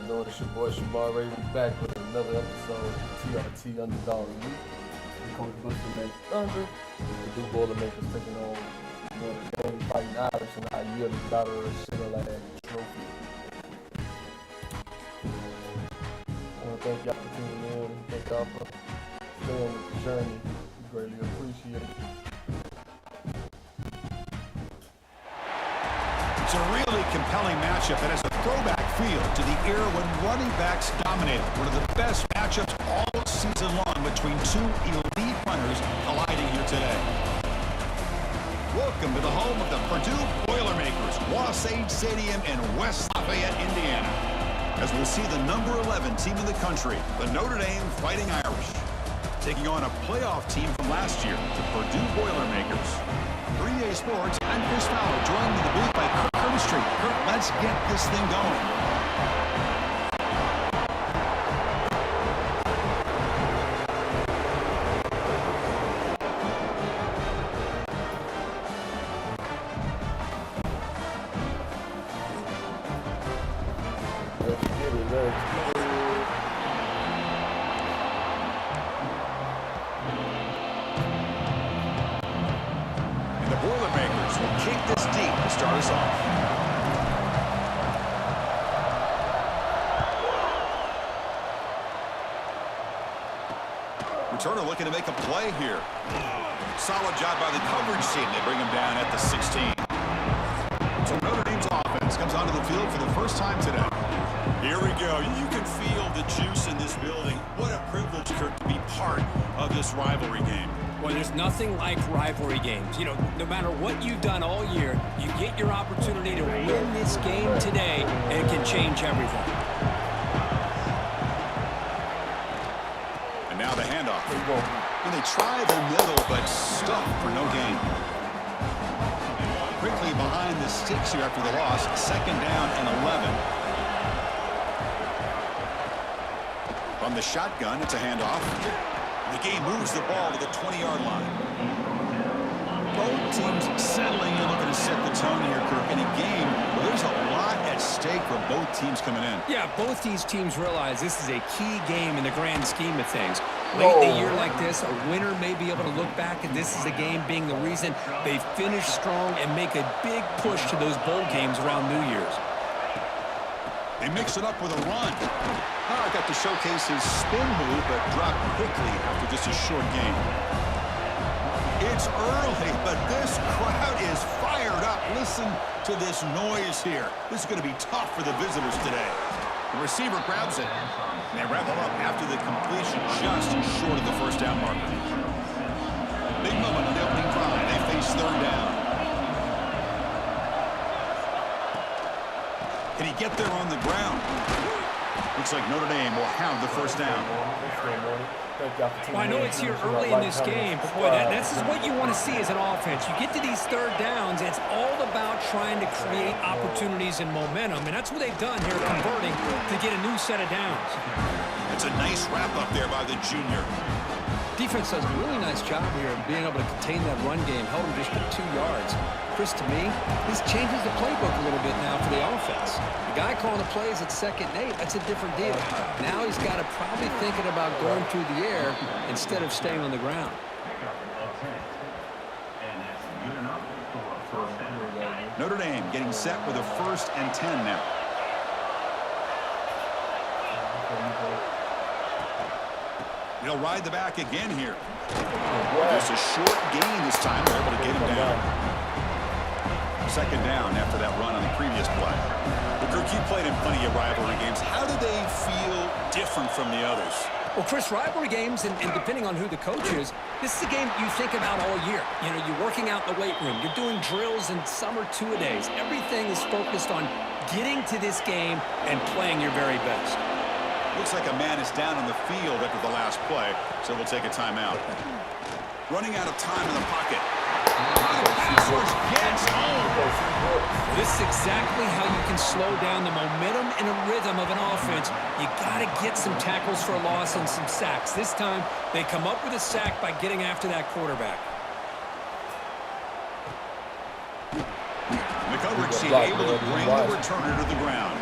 know it? It's your boy Shamar Ray back with another episode of TRT Underdog Week. Coach Bushman McThunder, Purdue Boilermakers taking on Notre Dame fighting Irish and our yearly daughter Shillelagh Trophy. I want to thank y'all for tuning in. Thank y'all for staying with the journey. We greatly appreciate it. It's a really compelling matchup that has a throwback feel to the era when running backs dominated. One of the best matchups all season long between two elite runners colliding here today. Welcome to the home of the Purdue Boilermakers, Wasatch Stadium in West Lafayette, Indiana. As we'll see the number 11 team in the country, the Notre Dame Fighting Irish, taking on a playoff team from last year, the Purdue Boilermakers. 3A Sports, I'm Chris Fowler, joined in the booth by Kirk Street. Kirk, let's get this thing going. Boilermakers will kick this deep to start us off. Returner looking to make a play here. Solid job by the coverage team. They bring him down at the 16. So Notre Dame's offense comes onto the field for the first time today. Here we go. You can feel the juice in this building. What a privilege, Kirk, to be part of this rivalry game. Well, there's nothing like rivalry games. You know, no matter what you've done all year, you get your opportunity to win this game today, and it can change everything. And now the handoff. And they try the middle, but stuck for no gain. Quickly behind the sticks here after the loss. Second down and 11. From the shotgun, it's a handoff. The game moves the ball to the 20-yard line. Both teams settling in, looking to set the tone here, Kirk. In a game where there's a lot at stake for both teams coming in. Yeah, both these teams realize this is a key game in the grand scheme of things. Late in a year like this, a winner may be able to look back at this as a game being the reason they finish strong and make a big push to those bowl games around New Year's. They mix it up with a run. I got to showcase his spin move, but dropped quickly after just a short game. It's early, but this crowd is fired up. Listen to this noise here. This is going to be tough for the visitors today. The receiver grabs it. They wrap it up after the completion, just short of the first down marker. Big moment on the opening drive. They face third down. Can he get there on the ground? Looks like Notre Dame will have the first down. Well, I know it's here early in this game, but boy, this is what you want to see as an offense. You get to these third downs, it's all about trying to create opportunities and momentum, and that's what they've done here, converting to get a new set of downs. It's a nice wrap up there by the junior. Defense does a really nice job here of being able to contain that run game, held him just to 2 yards. Chris, to me, this changes the playbook a little bit now for the offense. The guy calling the plays at 2nd and 8, that's a different deal. Now he's got to probably thinking about going through the air instead of staying on the ground. Notre Dame getting set with a 1st and 10 now. They'll ride the back again here. Just a short gain this time. They're able to get him down. 2nd down after that run on the previous play. But Kirk, you played in plenty of rivalry games. How do they feel different from the others? Well, Chris, rivalry games, and depending on who the coach is, this is a game you think about all year. You know, you're working out in the weight room. You're doing drills and some are two-a-days. Everything is focused on getting to this game and playing your very best. Looks like a man is down on the field after the last play, so we'll take a timeout. Running out of time in the pocket. Pass rush gets home. This is exactly how you can slow down the momentum and a rhythm of an offense. You got to get some tackles for a loss and some sacks. This time, they come up with a sack by getting after that quarterback. The coverage team able to bring the returner to the ground.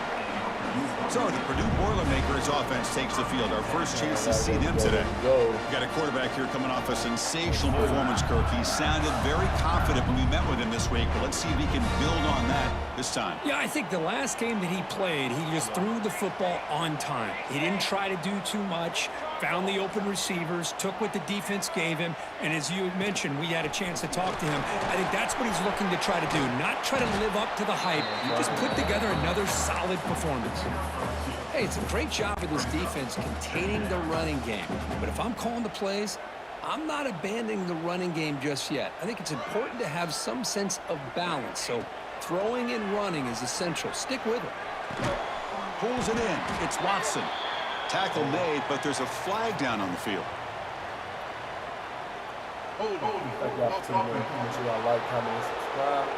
So the Purdue Boilermakers offense takes the field. Our first chance to see them today. We've got a quarterback here coming off a sensational performance, Kirk. He sounded very confident when we met with him this week, but let's see if he can build on that this time. Yeah, I think the last game that he played, he just threw the football on time. He didn't try to do too much, found the open receivers, took what the defense gave him, and as you mentioned, we had a chance to talk to him. I think that's what he's looking to try to do, not try to live up to the hype, just put together another solid performance. Hey, it's a great job of this defense containing the running game. But if I'm calling the plays, I'm not abandoning the running game just yet. I think it's important to have some sense of balance. So throwing and running is essential. Stick with it. Pulls it in. It's Watson. Tackle made, but there's a flag down on the field. Thank you opportunity. Make sure y'all like, comment, and subscribe.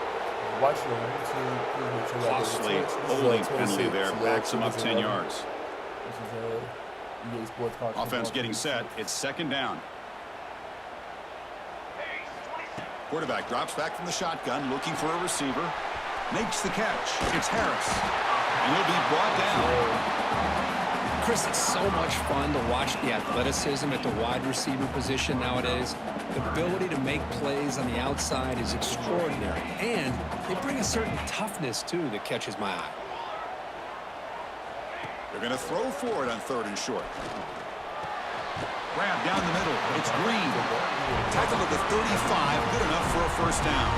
Watch your YouTube. Please make sure y'all Costly holding penalty there. Backs him up 10 yards. This is EA Sports Cards. Offense getting set. It's second down. Quarterback drops back from the shotgun, looking for a receiver. Makes the catch. It's Harris. And he'll be brought down. Chris, it's so much fun to watch the athleticism at the wide receiver position nowadays. The ability to make plays on the outside is extraordinary. And they bring a certain toughness, too, that catches my eye. They're going to throw for it on 3rd and short. Grab down the middle. It's Green. Tackle at the 35. Good enough for a first down.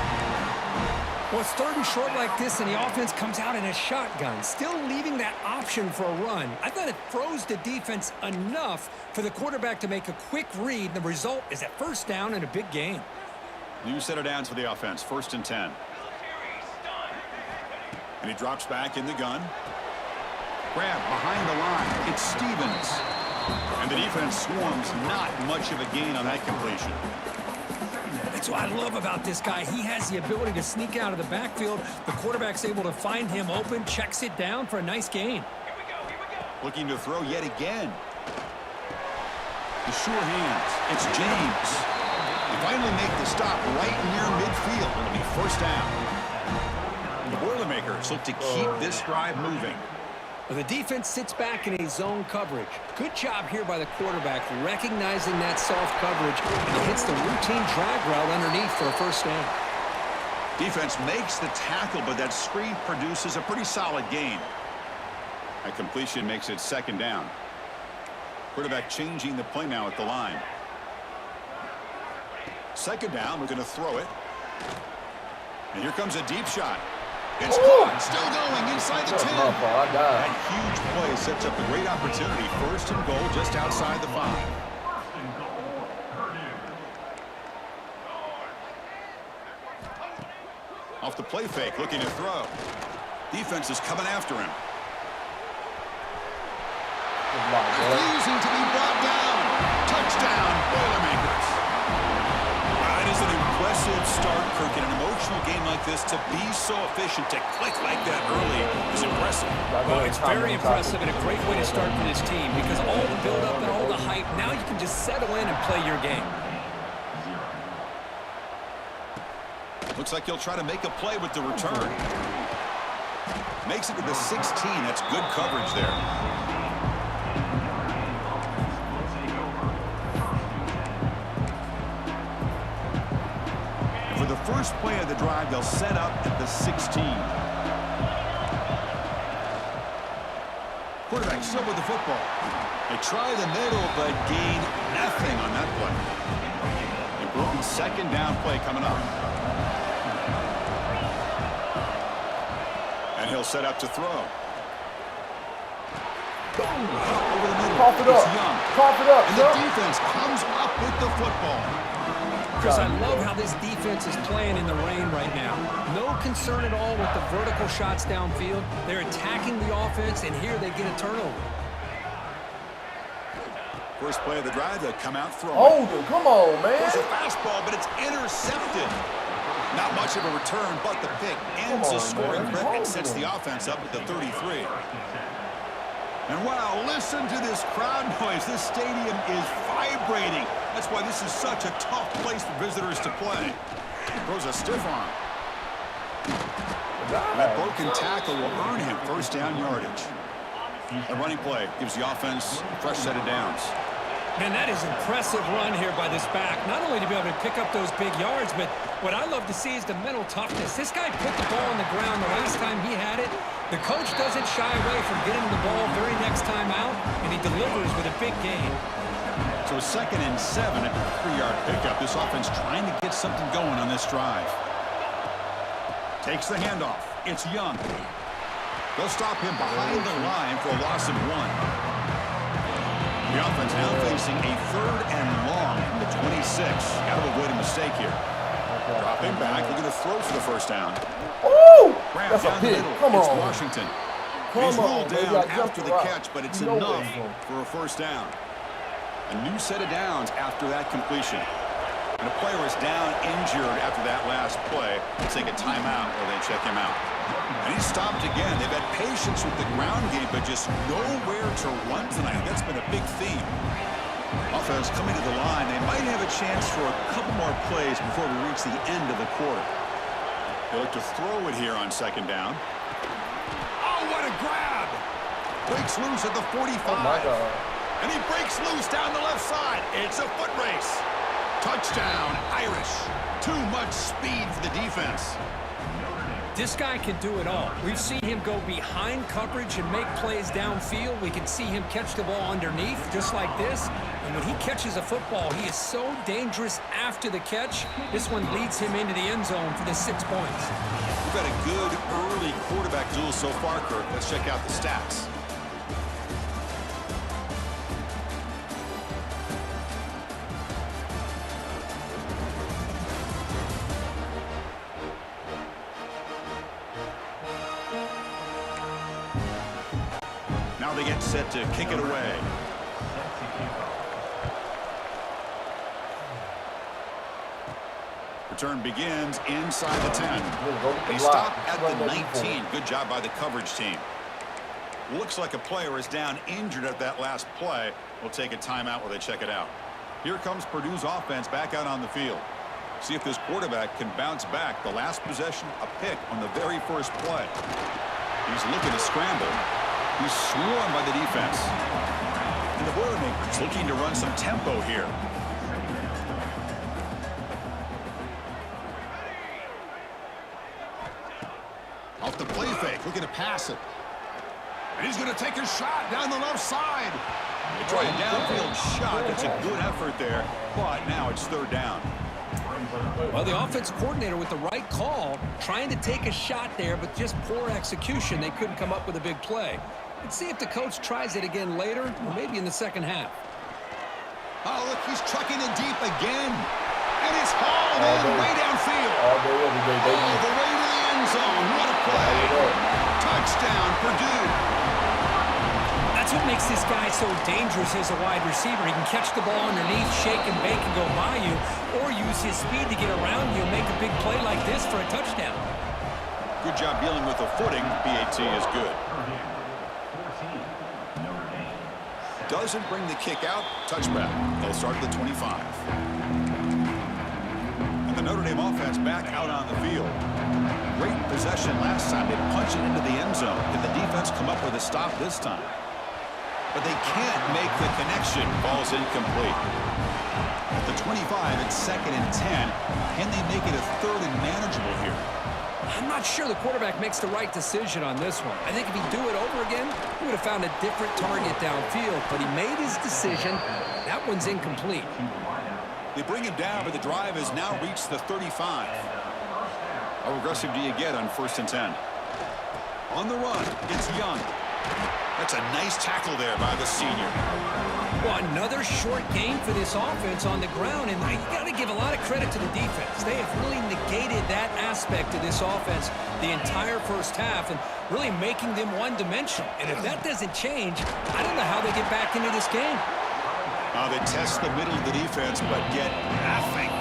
Well, it's 3rd and short like this, and the offense comes out in a shotgun, still leaving that option for a run. I thought it froze the defense enough for the quarterback to make a quick read. The result is a first down and a big gain. New set of downs for the offense. 1st and 10. And he drops back in the gun. Grab behind the line. It's Stevens. And the defense swarms. Not much of a gain on that completion. That's what I love about this guy. He has the ability to sneak out of the backfield. The quarterback's able to find him open, checks it down for a nice gain. Looking to throw yet again. The sure hands. It's James. They finally make the stop right near midfield. It'll be first down. The Boilermakers look to keep this drive moving. Well, the defense sits back in a zone coverage. Good job here by the quarterback, recognizing that soft coverage, and he hits the routine drag route underneath for a first down. Defense makes the tackle, but that screen produces a pretty solid gain. That completion makes it second down. Quarterback changing the play now at the line. Second down, we're going to throw it. And here comes a deep shot. It's caught. Still going inside the 10. That huge play sets up a great opportunity. 1st and goal just outside the 5. Off the play fake, looking to throw. Defense is coming after him. Refusing to be brought down. Touchdown, Boilermakers. That is an impressive start, Kirk. In an emotional game like this, to be so efficient, to click like that early is impressive. Well, it's very impressive and a great way to start for this team because all the build-up and all the hype, now you can just settle in and play your game. Looks like he'll try to make a play with the return. Makes it to the 16. That's good coverage there. For the first play of the drive, they'll set up at the 16. Quarterback still with the football. They try the middle, but gain nothing on that play. Important second down play coming up. And he'll set up to throw. Over the middle. Cough it up. It's Young. Cough it up. And the defense comes up with the football. Chris, I love how this defense is playing in the rain right now. No concern at all with the vertical shots downfield. They're attacking the offense, and here they get a turnover. First play of the drive, they come out throwing. Hold him. Come on, man. It's a fastball, but it's intercepted. Not much of a return, but the pick ends a scoring threat and sets the offense up at the 33. And wow, listen to this crowd noise. This stadium is vibrating. That's why this is such a tough place for visitors to play. Throws a stiff arm. And that broken tackle will earn him first down yardage. A running play gives the offense a fresh set of downs. Man, that is impressive run here by this back. Not only to be able to pick up those big yards, but what I love to see is the mental toughness. This guy put the ball on the ground the last time he had it. The coach doesn't shy away from getting the ball very next time out, and he delivers with a big gain. So 2nd and 7 at the 3-yard pickup. This offense trying to get something going on this drive. Takes the handoff. It's Young. They'll stop him behind the line for a loss of 1. The offense now facing a 3rd and long from the 26. Got to avoid a mistake here. Dropping back, looking to throw for the first down. Woo! Grab That's a down the pick. middle. Come It's on. Washington. Come He's on, ruled baby. down I after the jumped catch, but it's No enough way. for a first down. A new set of downs after that completion. And the player is down injured after that last play. They'll take a timeout or they check him out. And he's stopped again. They've had patience with the ground game, but just nowhere to run tonight. That's been a big theme. Offense coming to the line. They might have a chance for a couple more plays before we reach the end of the quarter. They look to throw it here on 2nd down. Oh, what a grab! Breaks loose at the 45. Oh, my God. And he breaks loose down the left side. It's a foot race. Touchdown, Irish. Too much speed for the defense. This guy can do it all. We've seen him go behind coverage and make plays downfield. We can see him catch the ball underneath, just like this. And when he catches a football, he is so dangerous after the catch. This one leads him into the end zone for the 6 points. We've had a good early quarterback duel so far, Kirk. Let's check out the stats. Now they get set to kick it away. Return begins inside the 10. He stopped at the 19. Good job by the coverage team. Looks like a player is down injured at that last play. We'll take a timeout while they check it out. Here comes Purdue's offense back out on the field. See if this quarterback can bounce back. The last possession, a pick on the very first play. He's looking to scramble. He's swarmed by the defense. And the Boilermakers looking to run some tempo here. Off the play fake, looking to pass it. And he's going to take a shot down the left side. They try a downfield shot. That's a good effort there, but now it's 3rd down. Well, the offense coordinator with the right call, trying to take a shot there, but just poor execution. They couldn't come up with a big play. Let's see if the coach tries it again later, or maybe in the 2nd half. Oh, look, he's trucking it deep again. And it's hauled in way downfield. All day, every day, baby. All the way to the end zone. What a play. Touchdown, Purdue. That's what makes this guy so dangerous as a wide receiver. He can catch the ball underneath, shake and bake and go by you, or use his speed to get around you and make a big play like this for a touchdown. Good job dealing with the footing. BAT is good. Doesn't bring the kick out. Touchback. They'll start at the 25. And the Notre Dame offense back out on the field. Great possession last time. They punched it into the end zone. Did the defense come up with a stop this time? But they can't make the connection. Ball's incomplete. At the 25, it's 2nd and 10. Can they make it a 3rd and manageable here? I'm not sure the quarterback makes the right decision on this one. I think if he'd do it over again, he would have found a different target downfield. But he made his decision. That one's incomplete. They bring him down, but the drive has now reached the 35. How aggressive do you get on 1st and 10? On the run, it's Young. That's a nice tackle there by the senior. Well, another short game for this offense on the ground, and you got to give a lot of credit to the defense. They have really negated that aspect of this offense the entire first half and really making them one-dimensional. And if that doesn't change, I don't know how they get back into this game. They test the middle of the defense, but get nothing.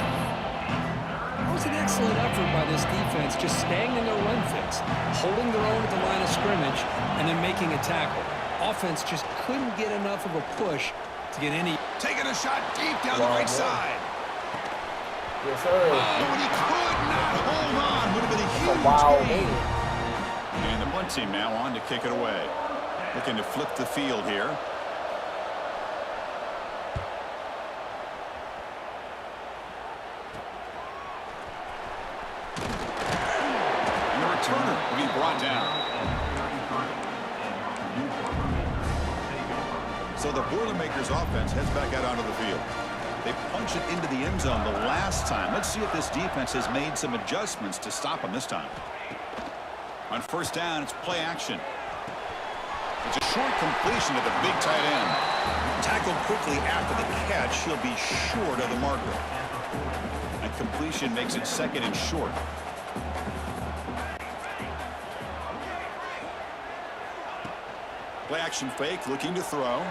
That was an excellent effort by this defense, just staying in their run fix, holding their own at the line of scrimmage, and then making a tackle. Offense just couldn't get enough of a push to get any. Taking a shot deep down the right side. Yes, sir. Oh, and he could not hold on. Would have been a huge Wow, gain. man. And the punt team now on to kick it away. Looking to flip the field here. And the returner will be brought down. So the Boilermakers offense heads back out onto the field. They punch it into the end zone the last time. Let's see if this defense has made some adjustments to stop them this time. On first down, it's play action. It's a short completion to the big tight end. Tackled quickly after the catch. He'll be short of the marker. And completion makes it second and short. Play action fake, looking to throw.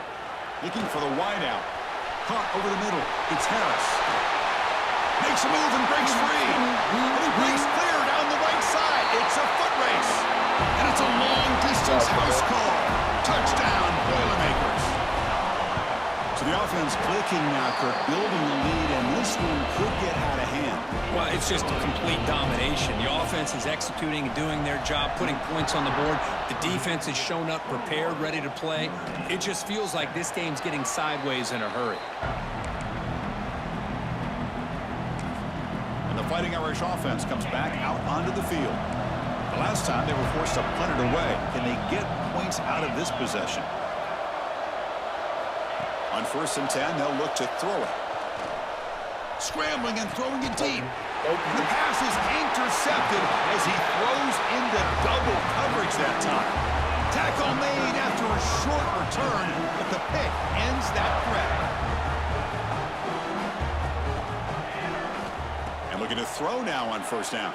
Looking for the wideout. Caught over the middle. It's Harris. Makes a move and breaks free. And he breaks clear down the right side. It's a foot race. And it's a long-distance house call. Touchdown, Boilermakers. So the offense clicking now, Kirk, building the lead, and this one could get out of hand. Well, it's just a complete domination. The offense is executing and doing their job, putting points on the board. The defense has shown up prepared, ready to play. It just feels like this game's getting sideways in a hurry. And the Fighting Irish offense comes back out onto the field. The last time they were forced to punt it away. Can they get points out of this possession? On 1st and 10, they'll look to throw it. Scrambling and throwing it deep. The pass is intercepted as he throws into double coverage that time. Tackle made after a short return, but the pick ends that threat. And looking to throw now on 1st down.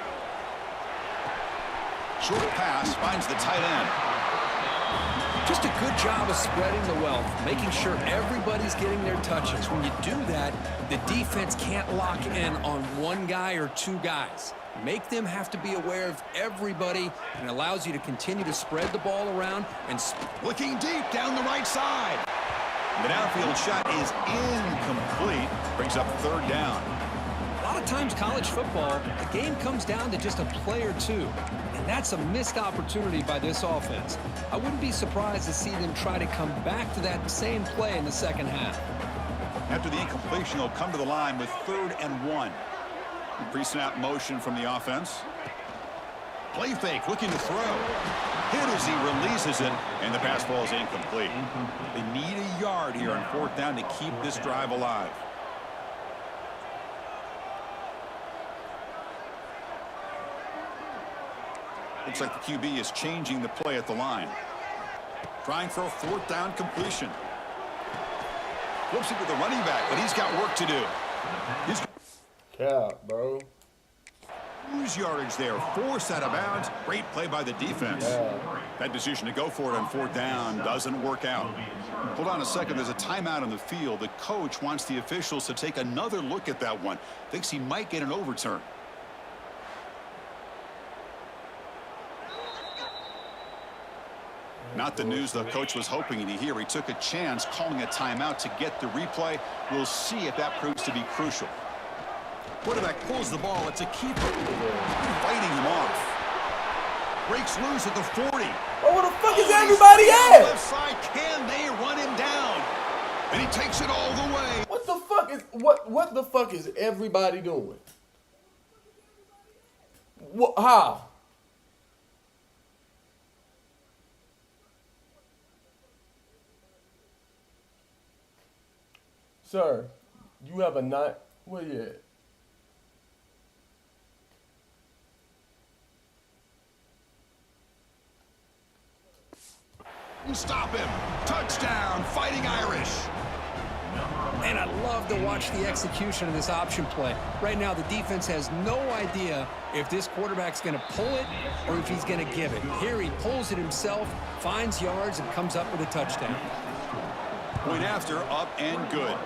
Short pass finds the tight end. Just a good job of spreading the wealth, making sure everybody's getting their touches. When you do that, the defense can't lock in on one guy or two guys. Make them have to be aware of everybody, and allows you to continue to spread the ball around. And looking deep down the right side. The downfield shot is incomplete. Brings up 3rd down. A lot of times college football, the game comes down to just a play or two. And that's a missed opportunity by this offense. I wouldn't be surprised to see them try to come back to that same play in the second half. After the incompletion, they'll come to the line with 3rd and 1. Pre-snap motion from the offense. Play fake, looking to throw. Hit as he releases it, and the pass ball is incomplete. They need a yard here on 4th down to keep this drive alive. Looks like the QB is changing the play at the line. Trying for a 4th down completion. Flips it to the running back, but he's got work to do. Cap, bro. Lose yardage there. Forced out of bounds. Great play by the defense. Yeah. That decision to go for it on 4th down doesn't work out. Hold on a second. There's a timeout on the field. The coach wants the officials to take another look at that one. Thinks he might get an overturn. Not the news the coach was hoping to hear. He took a chance calling a timeout to get the replay. We'll see if that proves to be crucial. Quarterback pulls the ball. It's a keeper. Fighting him off. Breaks loose at the 40. Oh, where the fuck is everybody at? Left side, can they run him down? And he takes it all the way. What the fuck is what the fuck is everybody doing? What, how? Sir, you have a nine. Where you at? Stop him. Touchdown, Fighting Irish. And I love to watch the execution of this option play. Right now, the defense has no idea if this quarterback's going to pull it or if he's going to give it. Here he pulls it himself, finds yards, and comes up with a touchdown. Point after, up and good.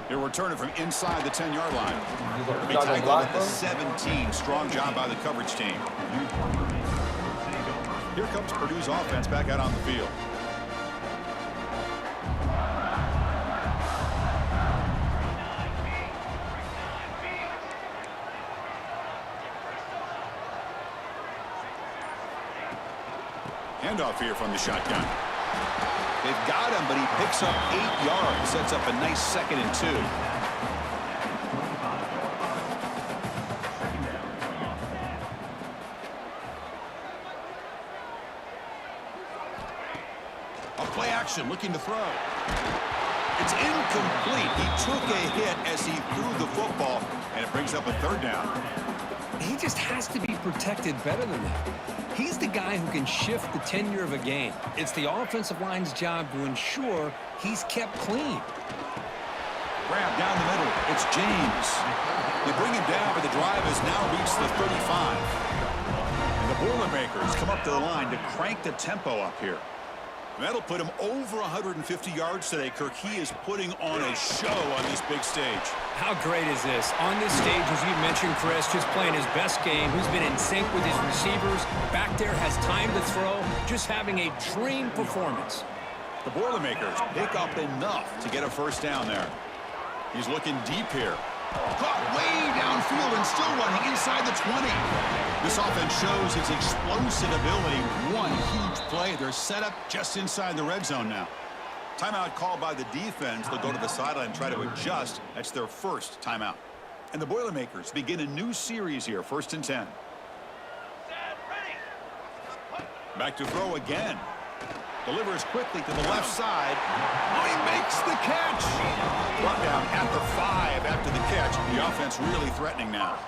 They're returning from inside the 10-yard line. They tackled at the 17. Strong job by the coverage team. Here comes Purdue's offense back out on the field. Handoff here from the shotgun. They've got him, but he picks up 8 yards. Sets up a nice 2nd and 2. A play action, looking to throw. It's incomplete. He took a hit as he threw the football, and it brings up a 3rd down. He just has to be protected better than that. He's the guy who can shift the tenure of a game. It's the offensive line's job to ensure he's kept clean. Grab down the middle. It's James. They bring him down, but the drive has now reached the 35. And the Boilermakers come up to the line to crank the tempo up here. That'll put him over 150 yards today. Kirk, he is putting on a show on this big stage. How great is this? On this stage, as you mentioned, Chris, just playing his best game. He's been in sync with his receivers. Back there, has time to throw. Just having a dream performance. The Boilermakers pick up enough to get a 1st down there. He's looking deep here. Caught way downfield and still running inside the 20. This offense shows its explosive ability. One huge play. They're set up just inside the red zone now. Timeout called by the defense. They'll go to the sideline and try to adjust. That's their 1st timeout. And the Boilermakers begin a new series here. 1st and 10. Back to throw again. Delivers quickly to the left side. Oh, he makes the catch. Brought down at the 5 after the catch. The offense really threatening now.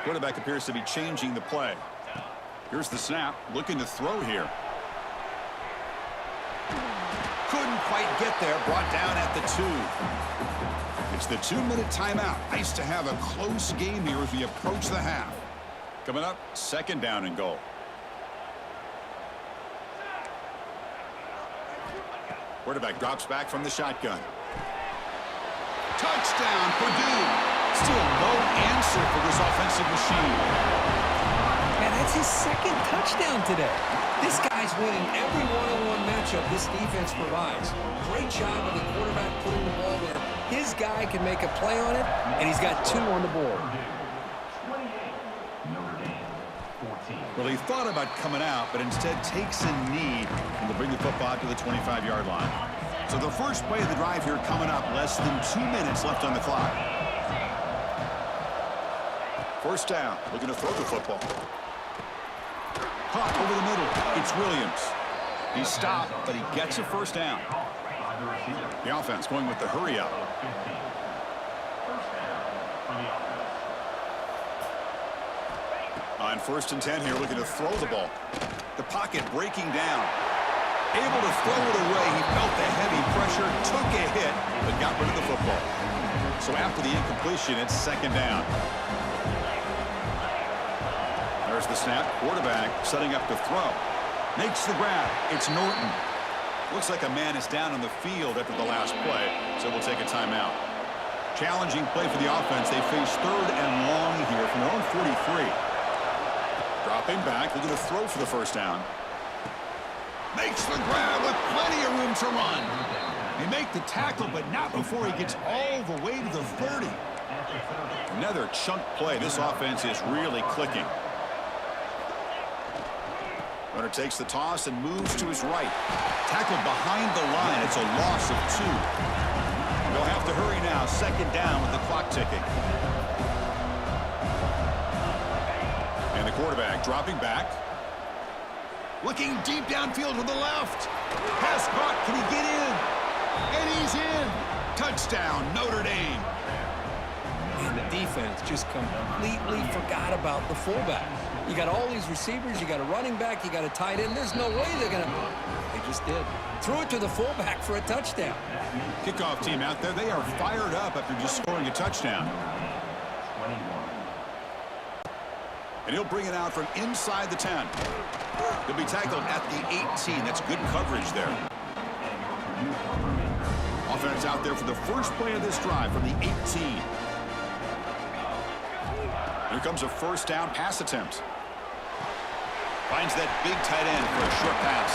Quarterback appears to be changing the play. Here's the snap. Looking to throw here. Couldn't quite get there. Brought down at the 2. It's the 2-minute timeout. Nice to have a close game here as we approach the half. Coming up, 2nd down and goal. Quarterback drops back from the shotgun. Touchdown, Purdue. Still no answer for this offensive machine. Man, that's his 2nd touchdown today. This guy's winning every one-on-one matchup this defense provides. Great job of the quarterback putting the ball where his guy can make a play on it, and he's got 2 on the board. Well, he thought about coming out, but instead takes a knee and will bring the football to the 25-yard line. So the first play of the drive here coming up, less than 2 minutes left on the clock. 1st down, looking to throw the football. Caught over the middle. It's Williams. He stopped, but he gets a 1st down. The offense going with the hurry up. On 1st and 10 here, looking to throw the ball. The pocket breaking down. Able to throw it away. He felt the heavy pressure, took a hit, but got rid of the football. So after the incompletion, it's 2nd down. There's the snap. Quarterback setting up to throw. Makes the grab. It's Norton. Looks like a man is down on the field after the last play, so we'll take a timeout. Challenging play for the offense. They face 3rd and long here from their own 43. Dropping back, looking to throw for the 1st down. Makes the grab with plenty of room to run. They make the tackle, but not before he gets all the way to the 30. Another chunk play. This offense is really clicking. Runner takes the toss and moves to his right. Tackled behind the line. It's a loss of 2. They'll have to hurry now. 2nd down with the clock ticking. And the quarterback dropping back. Looking deep downfield to the left. Pass caught. Can he get in? And he's in. Touchdown, Notre Dame. And the defense just completely forgot about the fullback. You got all these receivers, you got a running back, you got a tight end. There's no way they're going to... They just did. Threw it to the fullback for a touchdown. Kickoff team out there. They are fired up after just scoring a touchdown. And he'll bring it out from inside the 10. He'll be tackled at the 18. That's good coverage there. Offense out there for the first play of this drive from the 18. Here comes a 1st down pass attempt. Finds that big tight end for a short pass.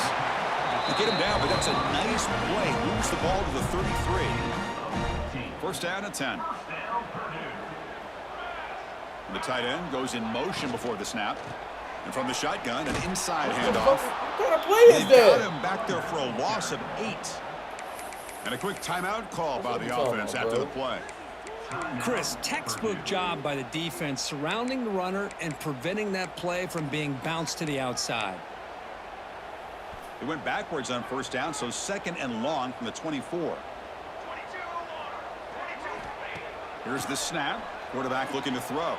They get him down, but that's a nice play. Moves the ball to the 33. 1st down and 10. The tight end goes in motion before the snap. And from the shotgun, an inside handoff. What kind of play is that? Got him back there for a loss of 8. And a quick timeout call by the offense after the play. Chris, textbook job by the defense surrounding the runner and preventing that play from being bounced to the outside. They went backwards on first down, so 2nd and long from the 24. Here's the snap. Quarterback looking to throw.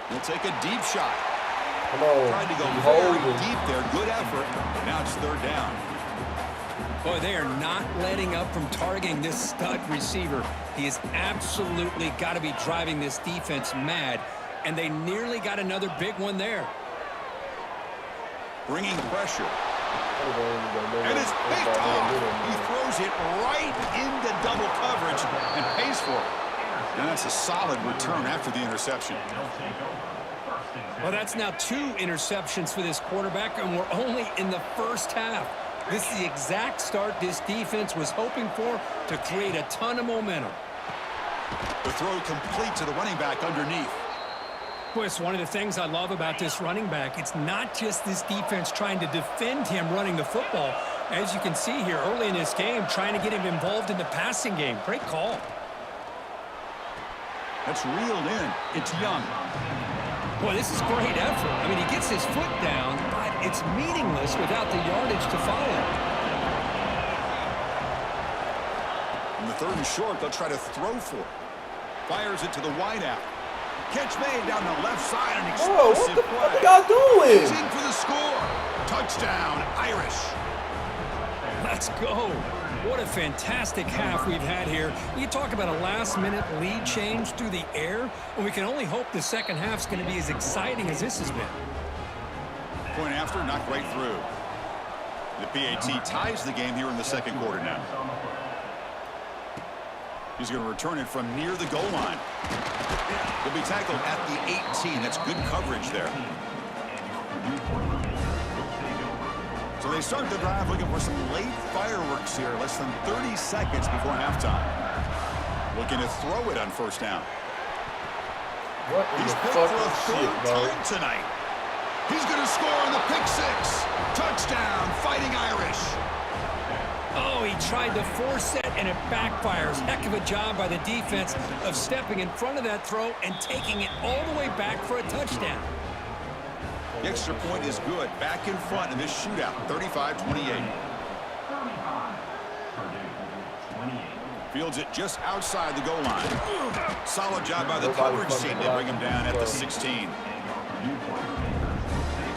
He'll take a deep shot. Come on. Tried to go very deep there. Good effort. Now it's 3rd down. Boy, they are not letting up from targeting this stud receiver. He has absolutely got to be driving this defense mad, and they nearly got another big one there. Bringing pressure. And it's picked off. He throws it right into double coverage and pays for it. And that's a solid return after the interception. Well, that's now 2 interceptions for this quarterback, and we're only in the first half. This is the exact start this defense was hoping for to create a ton of momentum. The throw complete to the running back underneath. Boy, it's one of the things I love about this running back. It's not just this defense trying to defend him running the football. As you can see here early in this game, trying to get him involved in the passing game. Great call. That's reeled in. It's Young. Boy, this is great effort. I mean, he gets his foot down, but it's meaningless without the yardage to follow. In the 3rd and short, they'll try to throw for it. Fires it to the wideout. Catch made down the left side, an explosive play. What are y'all doing? He's in for the score. Touchdown, Irish. Let's go. What a fantastic half we've had here. You talk about a last-minute lead change through the air, and we can only hope the second half's going to be as exciting as this has been. Point after, knocked right through. The PAT ties the game here in the 2nd quarter now. He's going to return it from near the goal line. He'll be tackled at the 18. That's good coverage there. So they start the drive looking for some late fireworks here. Less than 30 seconds before halftime. Looking to throw it on first down. He's picked for a 3rd time tonight. He's going to score on the pick 6. Touchdown, Fighting Irish. Oh, he tried to force it, and it backfires. Heck of a job by the defense of stepping in front of that throw and taking it all the way back for a touchdown. The extra point is good. Back in front in this shootout, 35-28. Fields it just outside the goal line. Solid job by the coverage team to bring him down at the 16.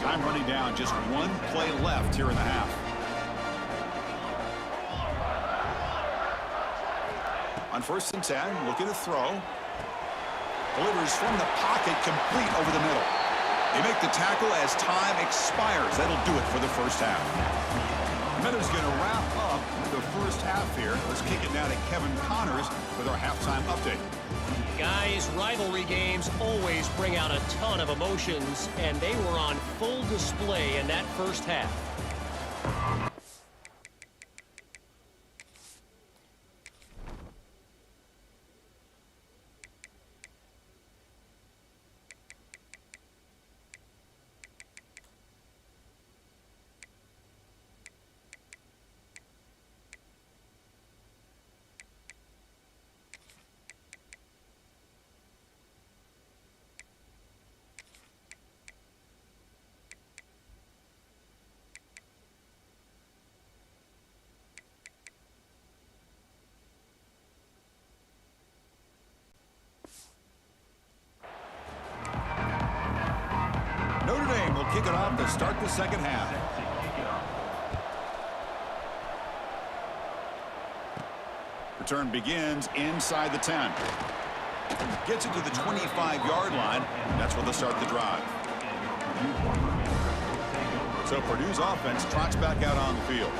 Time running down, just 1 play left here in the half. On 1st and 10, looking to throw. Delivers from the pocket, complete over the middle. They make the tackle as time expires. That'll do it for the first half. Meadows going to wrap up the first half here. Let's kick it now to Kevin Connors with our halftime update. Guys, rivalry games always bring out a ton of emotions, and they were on full display in that first half. Notre Dame will kick it off to start the second half. Return begins inside the 10. Gets it to the 25-yard line. That's where they'll start the drive. So Purdue's offense trots back out on the field.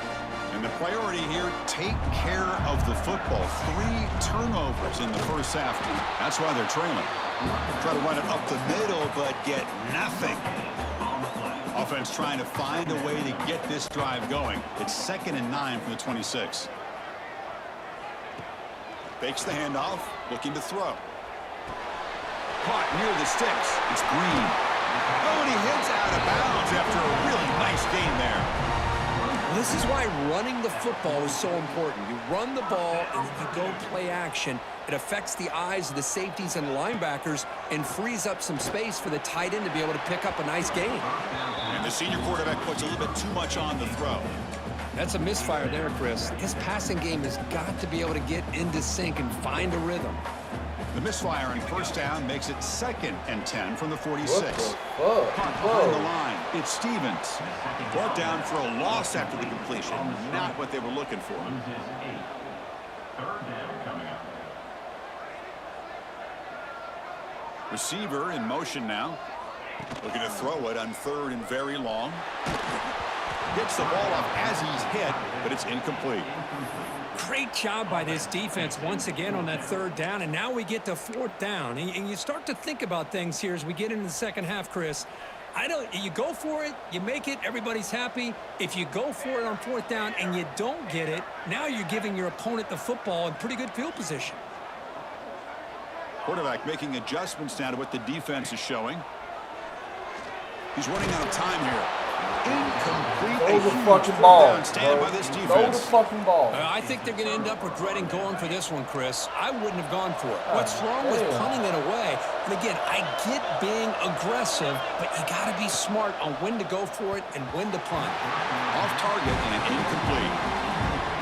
And the priority here, take care of the football. 3 turnovers in the first half. That's why they're trailing. Try to run it up the middle, but get nothing. Offense trying to find a way to get this drive going. It's 2nd and 9 from the 26. Fakes the handoff, looking to throw. caught near the sticks. It's Green. Oh, and he hits out of bounds after a really nice gain there. Well, this is why running the football is so important. You run the ball and you go play action. It affects the eyes of the safeties and linebackers and frees up some space for the tight end to be able to pick up a nice gain. And the senior quarterback puts a little bit too much on the throw. That's a misfire there, Chris. His passing game has got to be able to get into sync and find a rhythm. The misfire on first down makes it 2nd and 10 from the 46. What Caught behind the line. It's Stevens. Brought down for a loss after the completion. Not what they were looking for. Receiver in motion now. Looking to throw it on 3rd and very long. Gets the ball up as he's hit, but it's incomplete. Great job by this defense once again on that 3rd down, and now we get to 4th down. And you start to think about things here as we get into the second half, Chris. You go for it, you make it, everybody's happy. If you go for it on 4th down and you don't get it, now you're giving your opponent the football in pretty good field position. Quarterback making adjustments now to what the defense is showing. He's running out of time here. Incomplete. Throw the fucking ball. Stand by this defense. Throw the fucking ball. I think they're going to end up regretting going for this one, Chris. I wouldn't have gone for it. What's wrong with punting it away? And again, I get being aggressive, but you got to be smart on when to go for it and when to punt. Off target and incomplete.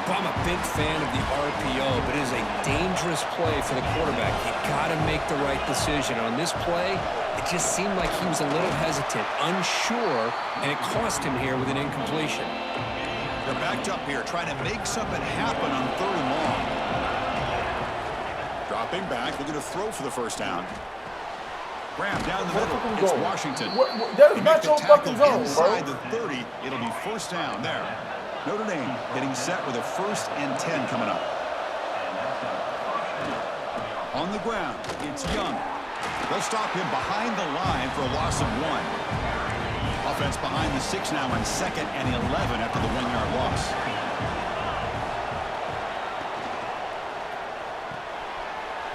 I'm a big fan of the RPO, but it is a dangerous play for the quarterback. You got to make the right decision. On this play, it just seemed like he was a little hesitant, unsure, and it cost him here with an incompletion. They're backed up here, trying to make something happen on 3rd and long. Dropping back, looking to throw for the first down. Graham down the middle. It's Washington. That is not your fucking zone, inside bro. the 30. It'll be first down there. Notre Dame getting set with a 1st and 10 coming up. On the ground, it's Young. They'll stop him behind the line for a loss of 1. Offense behind the 6 now on 2nd and 11 after the 1-yard loss.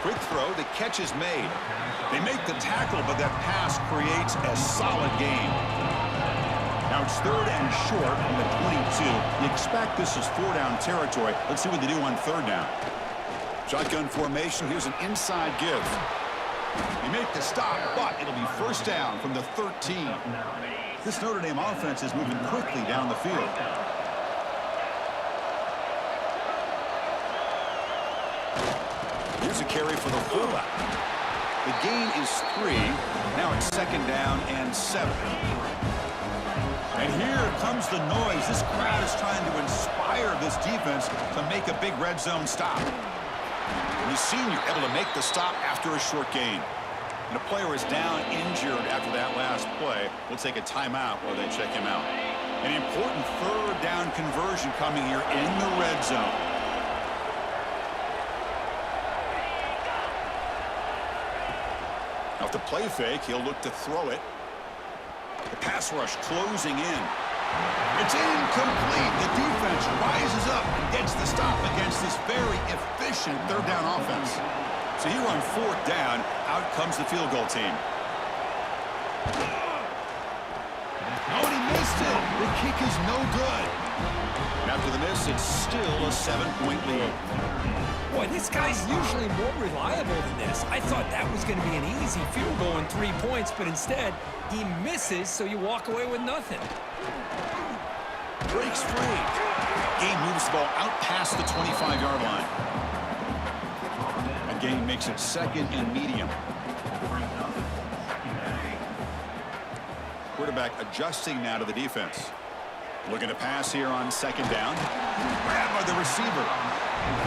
Quick throw, the catch is made. They make the tackle, but that pass creates a solid gain. Now it's 3rd and short from the 22. You expect this is 4-down territory. Let's see what they do on 3rd down. Shotgun formation. Here's an inside give. They make the stop, but it'll be first down from the 13. This Notre Dame offense is moving quickly down the field. Here's a carry for the fullback. The gain is 3. Now it's 2nd down and 7. And here comes the noise. This crowd is trying to inspire this defense to make a big red zone stop. And the senior able to make the stop after a short gain. And a player is down injured after that last play. We'll take a timeout while they check him out. An important 3rd down conversion coming here in the red zone. Now, if the play fake, he'll look to throw it. The pass rush closing in. It's incomplete. The defense rises up and gets the stop against this very efficient 3rd down offense. So here on 4th down, out comes the field goal team. Oh, and he missed it. The kick is no good. And after the miss, it's still a 7-point lead. Boy, this guy's usually more reliable than this. I thought that was going to be an easy field goal in 3 points, but instead, he misses, so you walk away with nothing. Breaks free. Gain moves the ball out past the 25-yard line. That gain makes it 2nd and medium. Quarterback adjusting now to the defense. Looking to pass here on 2nd down. Grabbed by the receiver.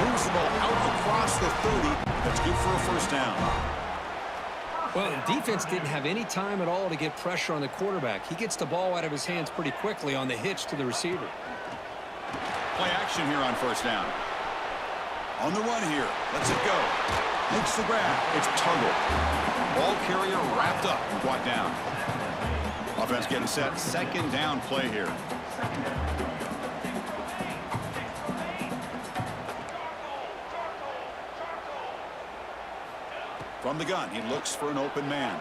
Moves the ball out across the 30. That's good for a first down. Well, the defense didn't have any time at all to get pressure on the quarterback. He gets the ball out of his hands pretty quickly on the hitch to the receiver. Play action here on first down. On the run here. Lets it go. Makes the grab. It's Tuggle. Ball carrier wrapped up and brought down. Offense getting set. 2nd down play here. From the gun, he looks for an open man.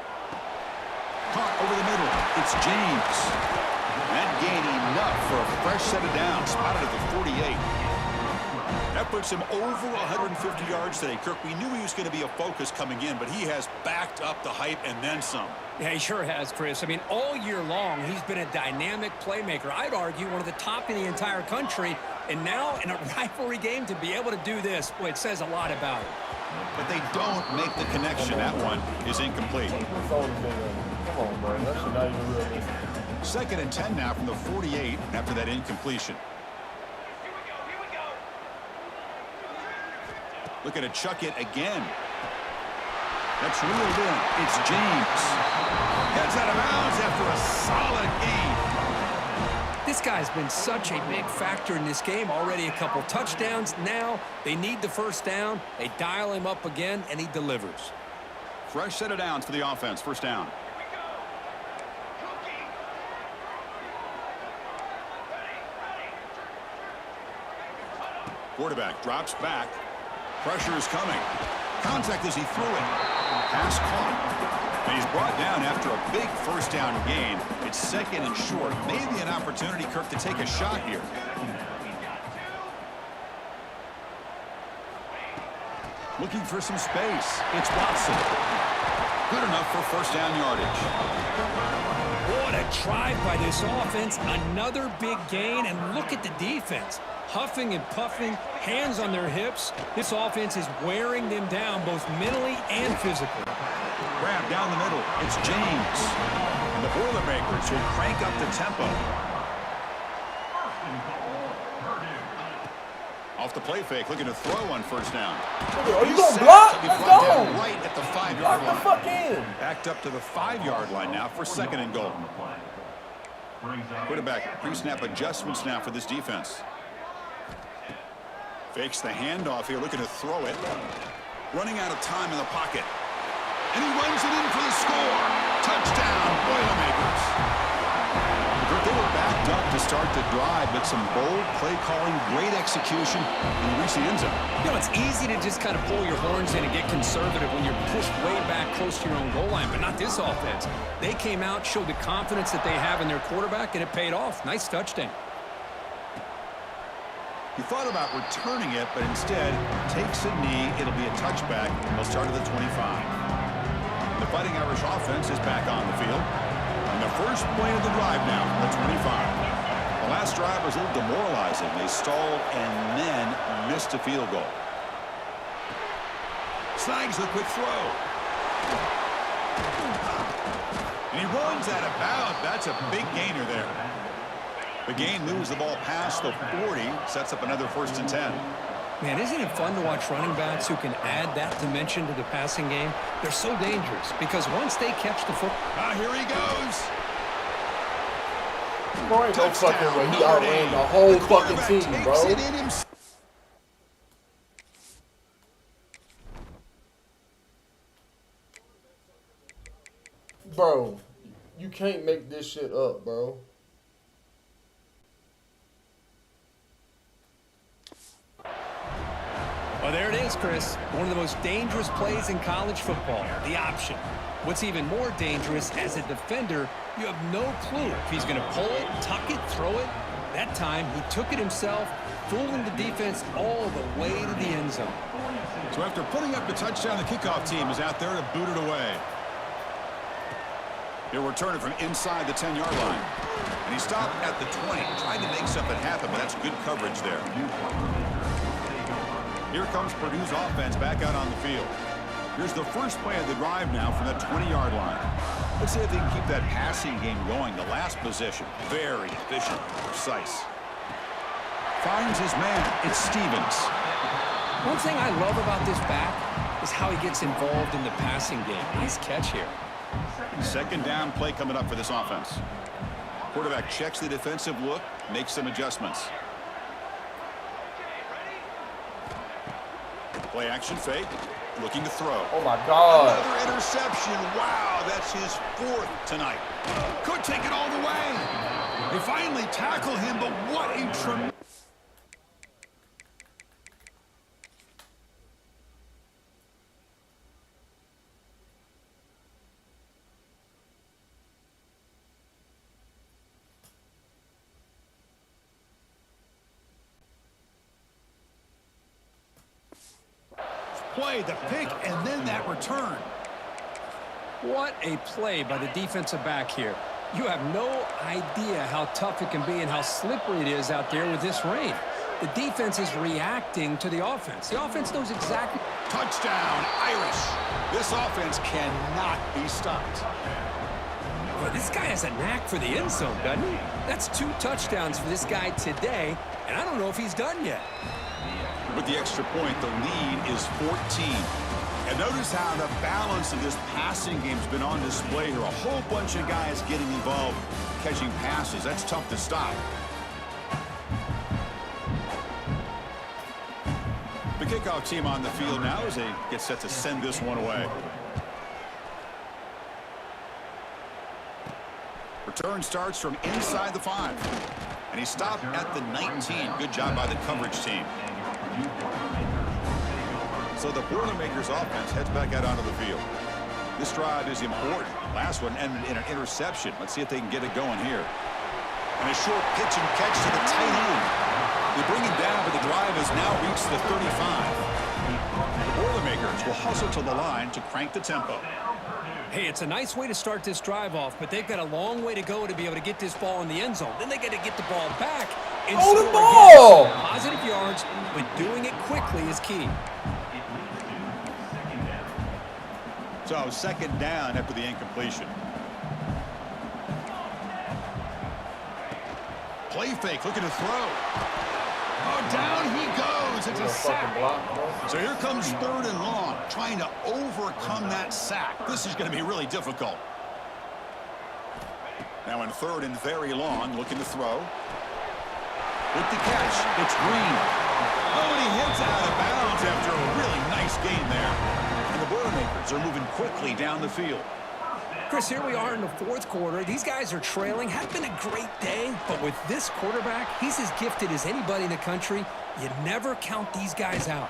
Caught over the middle. It's James. That gained enough for a fresh set of downs. Spotted at the 48. That puts him over 150 yards today. Kirk, we knew he was going to be a focus coming in, but he has backed up the hype and then some. Yeah, he sure has, Chris. I mean, all year long, he's been a dynamic playmaker. I'd argue one of the top in the entire country. And now in a rivalry game to be able to do this, boy, it says a lot about it. But they don't make the connection. That one is incomplete. Come on, bro. That should not even realistic. 2nd and 10 now from the 48 after that incompletion. Looking to chuck it again. That's reeled in. It's James. Gets out of bounds after a solid game. This guy's been such a big factor in this game. Already a couple touchdowns. Now they need the first down. They dial him up again, and he delivers. Fresh set of downs for the offense. First down. Quarterback drops back. Pressure is coming. Contact as he threw it. Pass caught. And he's brought down after a big first down gain. It's 2nd and short. Maybe an opportunity, Kirk, to take a shot here. Looking for some space. It's Watson. Good enough for first down yardage. What a drive by this offense. Another big gain, and look at the defense. Huffing and puffing, hands on their hips. This offense is wearing them down both mentally and physically. Grab down the middle. It's James. And the Boilermakers will crank up the tempo. Off the play fake, looking to throw on first down. Are you going to block? Let's go. Right at the 5-yard line. Lock the fuck in. Backed up to the 5-yard line now for 2nd and goal. Quarterback pre-snap adjustments now for this defense. Fakes the handoff here, looking to throw it. Running out of time in the pocket. And he runs it in for the score. Touchdown, Boilermakers. They were backed up to start the drive, but some bold play calling, great execution, and reach the end zone. You know, it's easy to just kind of pull your horns in and get conservative when you're pushed way back close to your own goal line, but not this offense. They came out, showed the confidence that they have in their quarterback, and it paid off. Nice touchdown. He thought about returning it, but instead takes a knee. It'll be a touchback. They'll start at the 25. The Fighting Irish offense is back on the field. And the first play of the drive now, the 25. The last drive was a little demoralizing. They stalled and then missed a field goal. Snags the quick throw. And he runs out of bounds. That's a big gainer there. The gain moves the ball past the 40, sets up another 1st and 10. Man, isn't it fun to watch running backs who can add that dimension to the passing game? They're so dangerous because once they catch the football... Here he goes. Bro, ain't no fucking way. He outran the whole fucking team, bro. It in himself. Bro, you can't make this shit up, bro. Well, there it is, Chris. One of the most dangerous plays in college football, the option. What's even more dangerous, as a defender, you have no clue if he's going to pull it, tuck it, throw it. That time, he took it himself, fooling the defense all the way to the end zone. So after putting up the touchdown, the kickoff team is out there to boot it away. He'll return it from inside the 10-yard line. And he stopped at the 20, trying to make something happen, but that's good coverage there. Here comes Purdue's offense back out on the field. Here's the first play of the drive now from that 20-yard line. Let's see if they can keep that passing game going. The last possession, very efficient, precise. Finds his man. It's Stevens. One thing I love about this back is how he gets involved in the passing game. Nice catch here. 2nd down play coming up for this offense. Quarterback checks the defensive look, makes some adjustments. Play action fake, looking to throw. Oh my God. Another interception. Wow, that's his 4th tonight. Could take it all the way. They finally tackle him, but what a tremendous... play, the pick, and then that return. What a play by the defensive back here. You have no idea how tough it can be and how slippery it is out there with this rain. The defense is reacting to the offense. The offense knows exactly. Touchdown, Irish. This offense cannot be stopped. Well, this guy has a knack for the end zone, doesn't he? That's 2 touchdowns for this guy today, and I don't know if he's done yet. With the extra point, the lead is 14. And notice how the balance of this passing game has been on display here. A whole bunch of guys getting involved, catching passes. That's tough to stop. The kickoff team on the field now as they get set to send this one away. Return starts from inside the 5. And he stopped at the 19. Good job by the coverage team. So the Boilermakers offense heads back out onto the field. This drive is important. Last one ended in an interception. Let's see if they can get it going here. And a short pitch and catch to the tight end. They bring him down, but the drive has now reached the 35. The Boilermakers will hustle to the line to crank the tempo. Hey, it's a nice way to start this drive off, but they've got a long way to go to be able to get this ball in the end zone. Then they got to get the ball back. Oh, the ball! Positive yards, but doing it quickly is key. So second down after the incompletion. Play fake, looking to throw. Oh, down he goes. It's a sack. So here comes 3rd and long, trying to overcome that sack. This is going to be really difficult. Now in 3rd and very long, looking to throw. With the catch, it's Green. Oh, and he hits out of bounds after a really nice gain there. And the Boilermakers are moving quickly down the field. Chris, here we are in the 4th quarter. These guys are trailing. Had been a great day, but with this quarterback, he's as gifted as anybody in the country. You never count these guys out.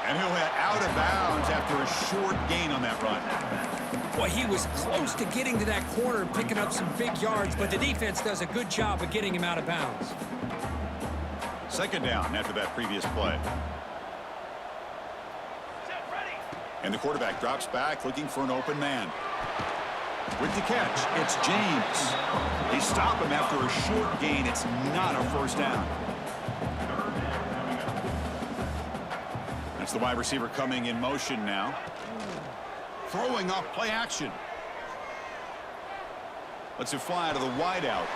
And he'll head out of bounds after a short gain on that run. Well, he was close to getting to that corner and picking up some big yards, but the defense does a good job of getting him out of bounds. Second down after that previous play. And the quarterback drops back looking for an open man. With the catch, it's James. They stop him after a short gain. It's not a first down. That's the wide receiver coming in motion now. Throwing off play action. Lets it fly to the wideout.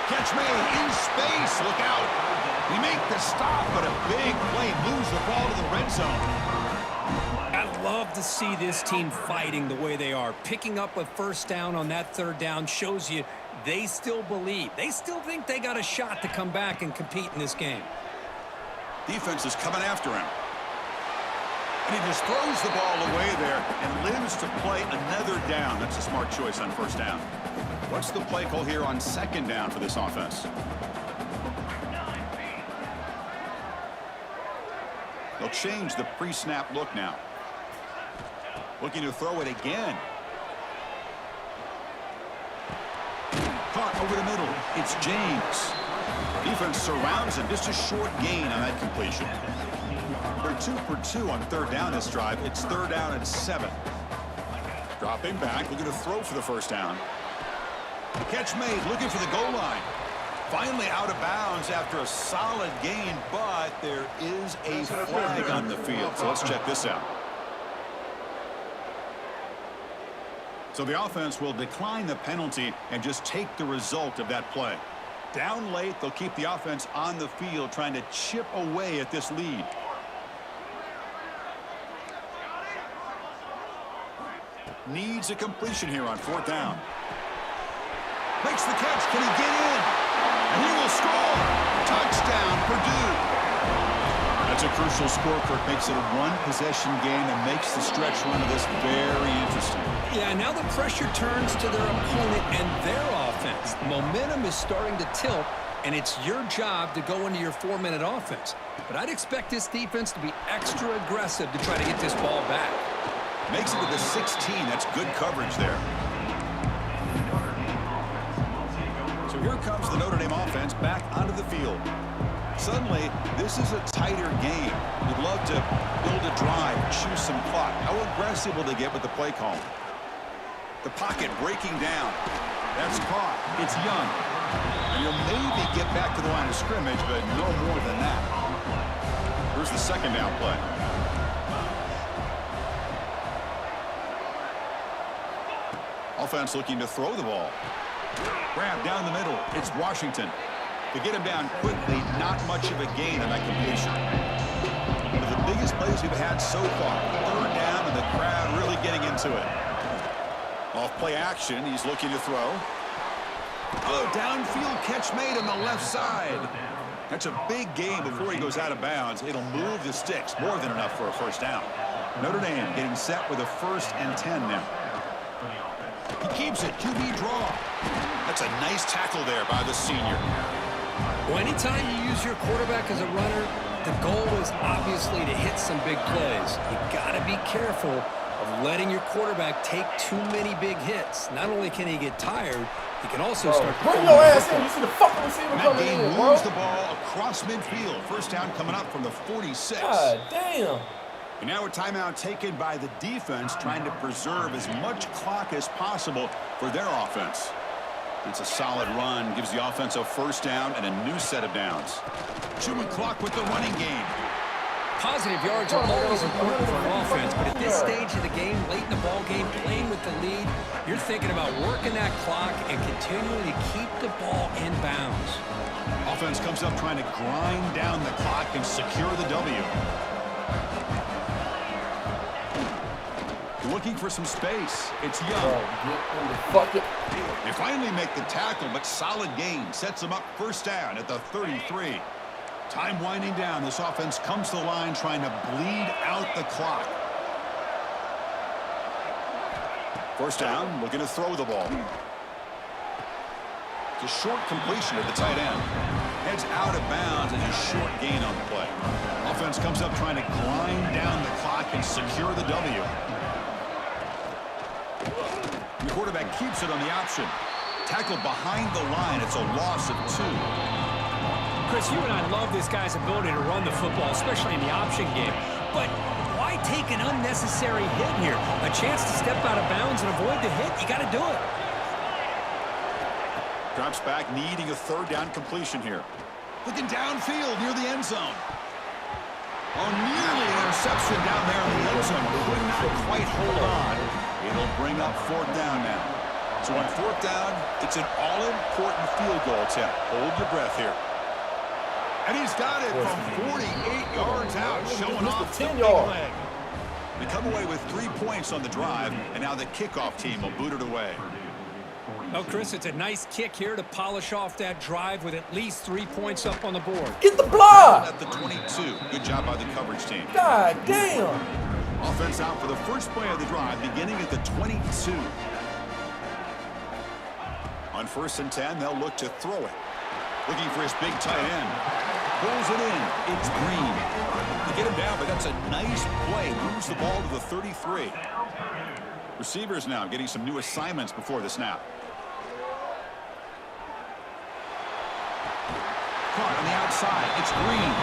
Catch made in space. Look out. They make the stop, but a big play moves the ball to the red zone. I love to see this team fighting the way they are. Picking up a first down on that 3rd down shows you they still believe. They still think they got a shot to come back and compete in this game. Defense is coming after him. And he just throws the ball away there and lives to play another down. That's a smart choice on first down. What's the play call here on 2nd down for this offense? They'll change the pre-snap look now. Looking to throw it again. Caught over the middle. It's James. Defense surrounds him. Just a short gain on that completion. They're 2 for 2 on 3rd down this drive. It's 3rd down and 7. Dropping back, looking to throw for the first down. Catch made, looking for the goal line. Finally out of bounds after a solid gain, but there is a flag on the field. So let's check this out. So the offense will decline the penalty and just take the result of that play. Down late, they'll keep the offense on the field trying to chip away at this lead. Needs a completion here on 4th down. Makes the catch. Can he get in? And he will score. Touchdown, Purdue. That's a crucial score, Kirk. Makes it a 1-possession game and makes the stretch run of this very interesting. Yeah, now the pressure turns to their opponent and their offense. Momentum is starting to tilt, and it's your job to go into your 4-minute offense. But I'd expect this defense to be extra aggressive to try to get this ball back. Makes it to the 16. That's good coverage there. So here comes the Notre Dame offense back onto the field. Suddenly, this is a tighter game. You'd love to build a drive, choose some clock. How aggressive will they get with the play call? The pocket breaking down. That's caught. It's Young. And you'll maybe get back to the line of scrimmage, but no more than that. Here's the second down play. Offense looking to throw the ball. Grab down the middle. It's Washington. To get him down quickly, not much of a gain on that completion. One of the biggest plays we've had so far. Third down, and the crowd really getting into it. Off play action, he's looking to throw. Oh, downfield catch made on the left side. That's a big gain before he goes out of bounds. It'll move the sticks, more than enough for a first down. Notre Dame getting set with a 1st and 10 now. He keeps it, QB draw. That's a nice tackle there by the senior. Well, anytime you use your quarterback as a runner, the goal is obviously to hit some big plays. You got to be careful of letting your quarterback take too many big hits. Not only can he get tired, he can also start... Bring your ass in. You see the fucking receiver coming in, bro. Moves the ball across midfield. First down coming up from the 46. God damn. And now a timeout taken by the defense, trying to preserve as much clock as possible for their offense. It's a solid run, gives the offense a first down and a new set of downs. Chewing clock with the running game. Positive yards are always important for an offense, but at this stage of the game, late in the ball game, playing with the lead, you're thinking about working that clock and continuing to keep the ball in bounds. Offense comes up trying to grind down the clock and secure the W. Looking for some space. It's Young. They finally make the tackle, but solid gain sets them up first down at the 33. Time winding down. This offense comes to the line trying to bleed out the clock. First down, looking to throw the ball. It's a short completion to the tight end. Heads out of bounds and a short gain on the play. Offense comes up trying to grind down the clock and secure the W. The quarterback keeps it on the option. Tackled behind the line. It's a loss of 2. Chris, you and I love this guy's ability to run the football, especially in the option game. But why take an unnecessary hit here? A chance to step out of bounds and avoid the hit? You got to do it. Drops back, needing a third down completion here. Looking downfield near the end zone. Oh, nearly an interception down there in the end zone. Could not quite hold on. It'll bring up 4th down now. So on 4th down, it's an all-important field goal attempt. Hold your breath here. And he's got it from 48 yards out, showing off the big leg. They come away with 3 points on the drive, and now the kickoff team will boot it away. Well, Chris, it's a nice kick here to polish off that drive with at least 3 points up on the board. Get the block! At the 22. Good job by the coverage team. God damn! Offense out for the first play of the drive, beginning at the 22. On 1st and 10, they'll look to throw it. Looking for his big tight end. Pulls it in. It's Green. They get him down, but that's a nice play. Moves the ball to the 33. Receivers now getting some new assignments before the snap. Caught on the outside. It's Green.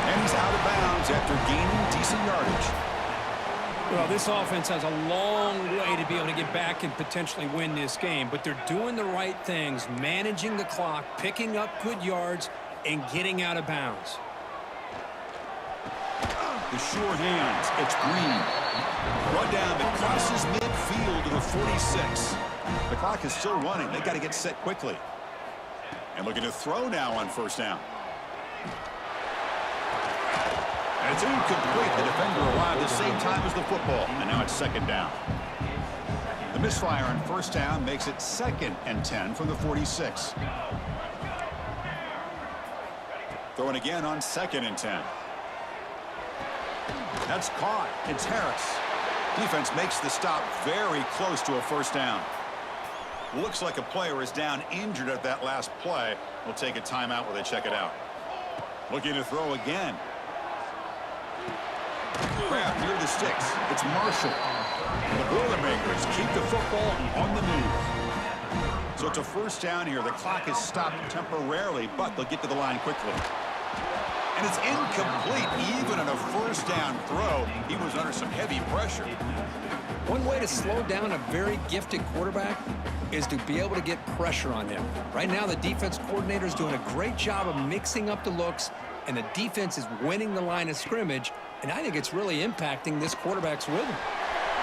And he's out of bounds after gaining decent yardage. Well, this offense has a long way to be able to get back and potentially win this game, but they're doing the right things, managing the clock, picking up good yards, and getting out of bounds. The sure hands. It's Green. Run down that crosses midfield to the 46. The clock is still running. They got to get set quickly. And looking to throw now on 1st down. And it's incomplete. The defender arrived at the same time as the football. And now it's 2nd down. The misfire on 1st down makes it 2nd and 10 from the 46. Throwing again on 2nd and 10. That's caught. It's Harris. Defense makes the stop very close to a 1st down. Looks like a player is down injured at that last play. We'll take a timeout while they check it out. Looking to throw again. Grab near the sticks. It's Marshall. And the Boilermakers keep the football on the move. So it's a 1st down here. The clock is stopped temporarily, but they'll get to the line quickly. And it's incomplete. Even on a first down throw, he was under some heavy pressure. One way to slow down a very gifted quarterback is to be able to get pressure on him. Right now, the defense coordinator is doing a great job of mixing up the looks, and the defense is winning the line of scrimmage, and I think it's really impacting this quarterback's rhythm.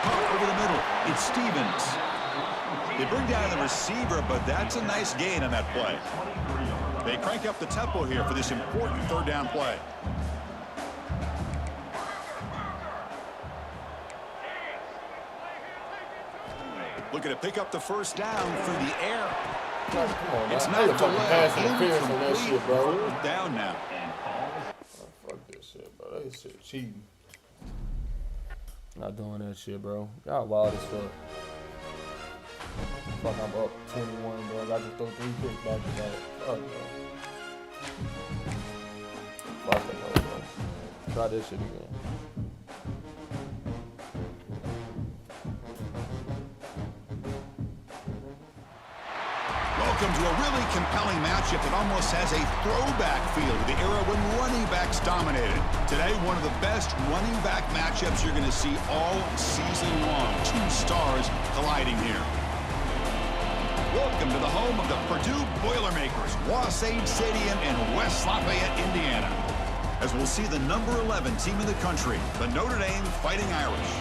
Over the middle, it's Stevens. They bring down the receiver, but that's a nice gain on that play. They crank up the tempo here for this important third down play. Looking to pick up the first down through the air. Come on, It's man. not Pass interference on that shit, bro. Fourth down now. Oh, fuck this shit, bro. That shit cheating. Not doing that shit, bro. Y'all wild as fuck. Fuck, I'm up 21, bro. I just throw 3 picks back to back. Fuck, bro. Fuck it, bro. Try this shit again. Welcome to a really compelling matchup that almost has a throwback feel to the era when running backs dominated. Today, one of the best running back matchups you're going to see all season long. 2 stars colliding here. Welcome to the home of the Purdue Boilermakers, Wasatch Stadium in West Lafayette, Indiana. As we'll see the number 11 team in the country, the Notre Dame Fighting Irish,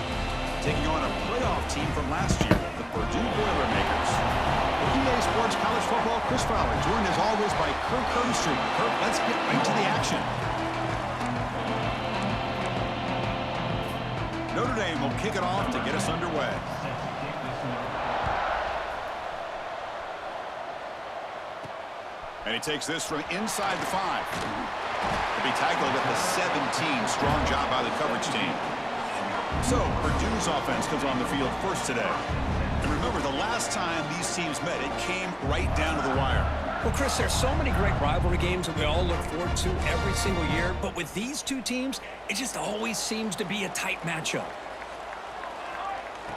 taking on a playoff team from last year, the Purdue Boilermakers. EA Sports College Football, Chris Fowler, joined as always by Kirk Herbstreit. Kirk, let's get right to the action. Notre Dame will kick it off to get us underway. And he takes this from inside the 5. He'll be tackled at the 17. Strong job by the coverage team. So, Purdue's offense comes on the field first today. And remember, the last time these teams met, it came right down to the wire. Well, Chris, there's so many great rivalry games that we all look forward to every single year. But with these 2 teams, it just always seems to be a tight matchup.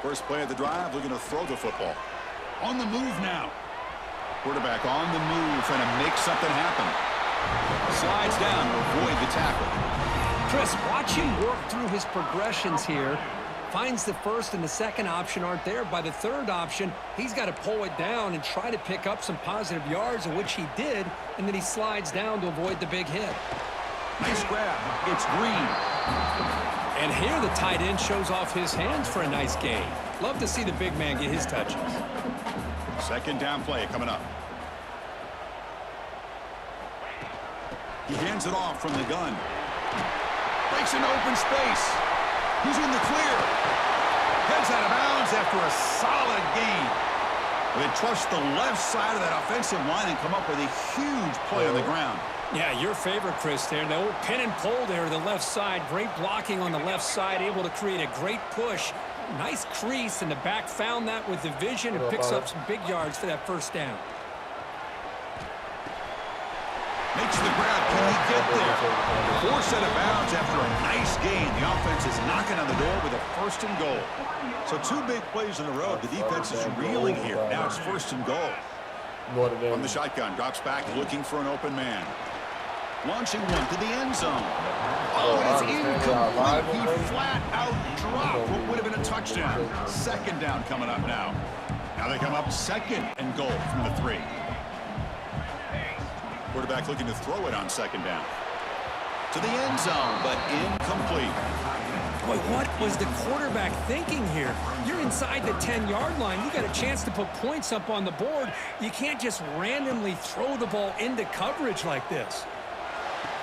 First play of the drive, looking to throw the football. On the move now. Quarterback on the move, trying to make something happen. Slides down to avoid the tackle. Chris, watch him work through his progressions here. Finds the first and the second option aren't there. By the third option, he's got to pull it down and try to pick up some positive yards, of which he did, and then he slides down to avoid the big hit. Nice grab. It's Green. And here the tight end shows off his hands for a nice gain. Love to see the big man get his touches. Second down play coming up. He hands it off from the gun. Breaks into open space. He's in the clear. Heads out of bounds after a solid gain. They trust the left side of that offensive line and come up with a huge play on the ground. Yeah, your favorite, Chris, there. The old pin and pull there to the left side. Great blocking on the left side, able to create a great push. Nice crease, and the back found that with the vision and picks up some big yards for that first down. Makes the grab. Can he get there? 4 set of bounds after a nice gain. The offense is knocking on the door with a first and goal. So 2 big plays in a row. The defense is reeling here. Now it's first and goal. From the shotgun, drops back looking for an open man. Launching one to the end zone. Oh, and it's incomplete. He flat out dropped what would have been a touchdown. Second down coming up now. Now they come up second and goal from the 3. Quarterback looking to throw it on second down. To the end zone, but incomplete. Boy, what was the quarterback thinking here? You're inside the 10-yard line. You got a chance to put points up on the board. You can't just randomly throw the ball into coverage like this.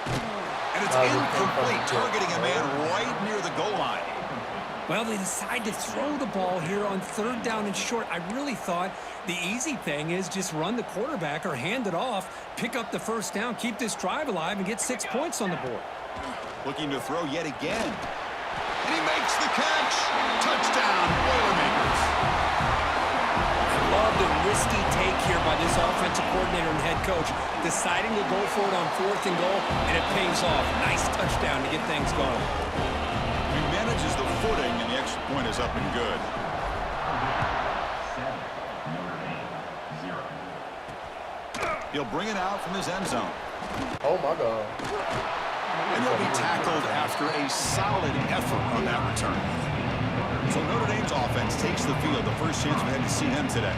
And it's incomplete, targeting a man right near the goal line. Well, they decide to throw the ball here on third down and short. I really thought the easy thing is just run the quarterback or hand it off, pick up the first down, keep this drive alive, and get 6 points on the board. Looking to throw yet again. And he makes the catch. Touchdown, Boilermakers. I love the risky take here by this offensive coordinator and head coach, deciding to go for it on 4th and goal, and it pays off. Nice touchdown to get things going. He manages the footing, and the extra point is up and good. He'll bring it out from his end zone. Oh, my God. And he'll be tackled after a solid effort on that return. So Notre Dame's offense takes the field. The first chance we had to see him today.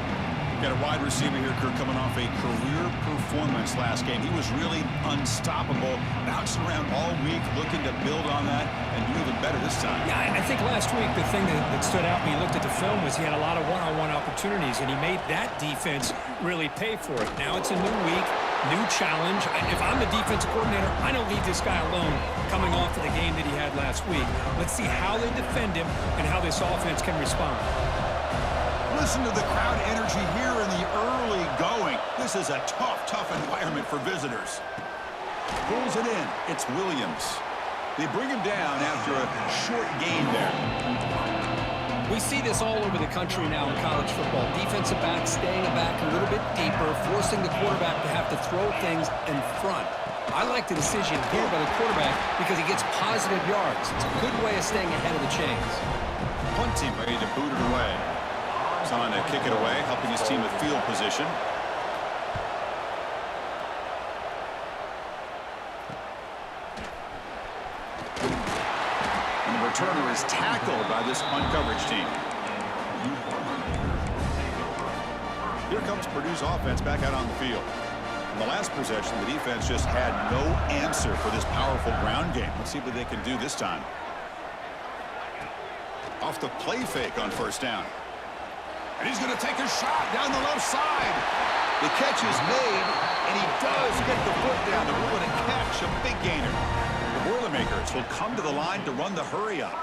Got a wide receiver here, Kirk, coming off a career performance last game. He was really unstoppable, bouncing around all week, looking to build on that and do even better this time. Yeah, I think last week the thing that stood out when you looked at the film was he had a lot of one-on-one opportunities, and he made that defense really pay for it. Now it's a new week, new challenge. If I'm the defensive coordinator, I don't leave this guy alone coming off of the game that he had last week. Let's see how they defend him and how this offense can respond. Listen to the crowd energy here in the early going. This is a tough environment for visitors. Pulls it in. It's Williams. They bring him down after a short gain there. We see this all over the country now in college football. Defensive backs staying back a little bit deeper, forcing the quarterback to have to throw things in front. I like the decision here by the quarterback because he gets positive yards. It's a good way of staying ahead of the chains. Punt team ready to boot it away. Trying to kick it away, helping his team with field position. And the returner is tackled by this punt coverage team. Here comes Purdue's offense back out on the field. In the last possession, the defense just had no answer for this powerful ground game. Let's see what they can do this time. Off the play fake on first down. And he's going to take a shot down the left side. The catch is made, and he does get the foot down to rule it a catch, a big gainer. The Boilermakers will come to the line to run the hurry up.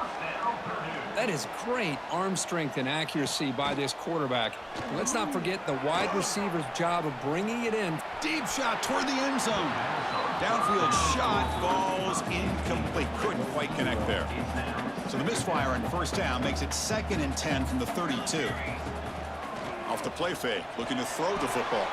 That is great arm strength and accuracy by this quarterback. Let's not forget the wide receiver's job of bringing it in. Deep shot toward the end zone. Downfield shot falls incomplete. Couldn't quite connect there. So the misfire on first down makes it 2nd and 10 from the 32. Off the play fake, looking to throw the football.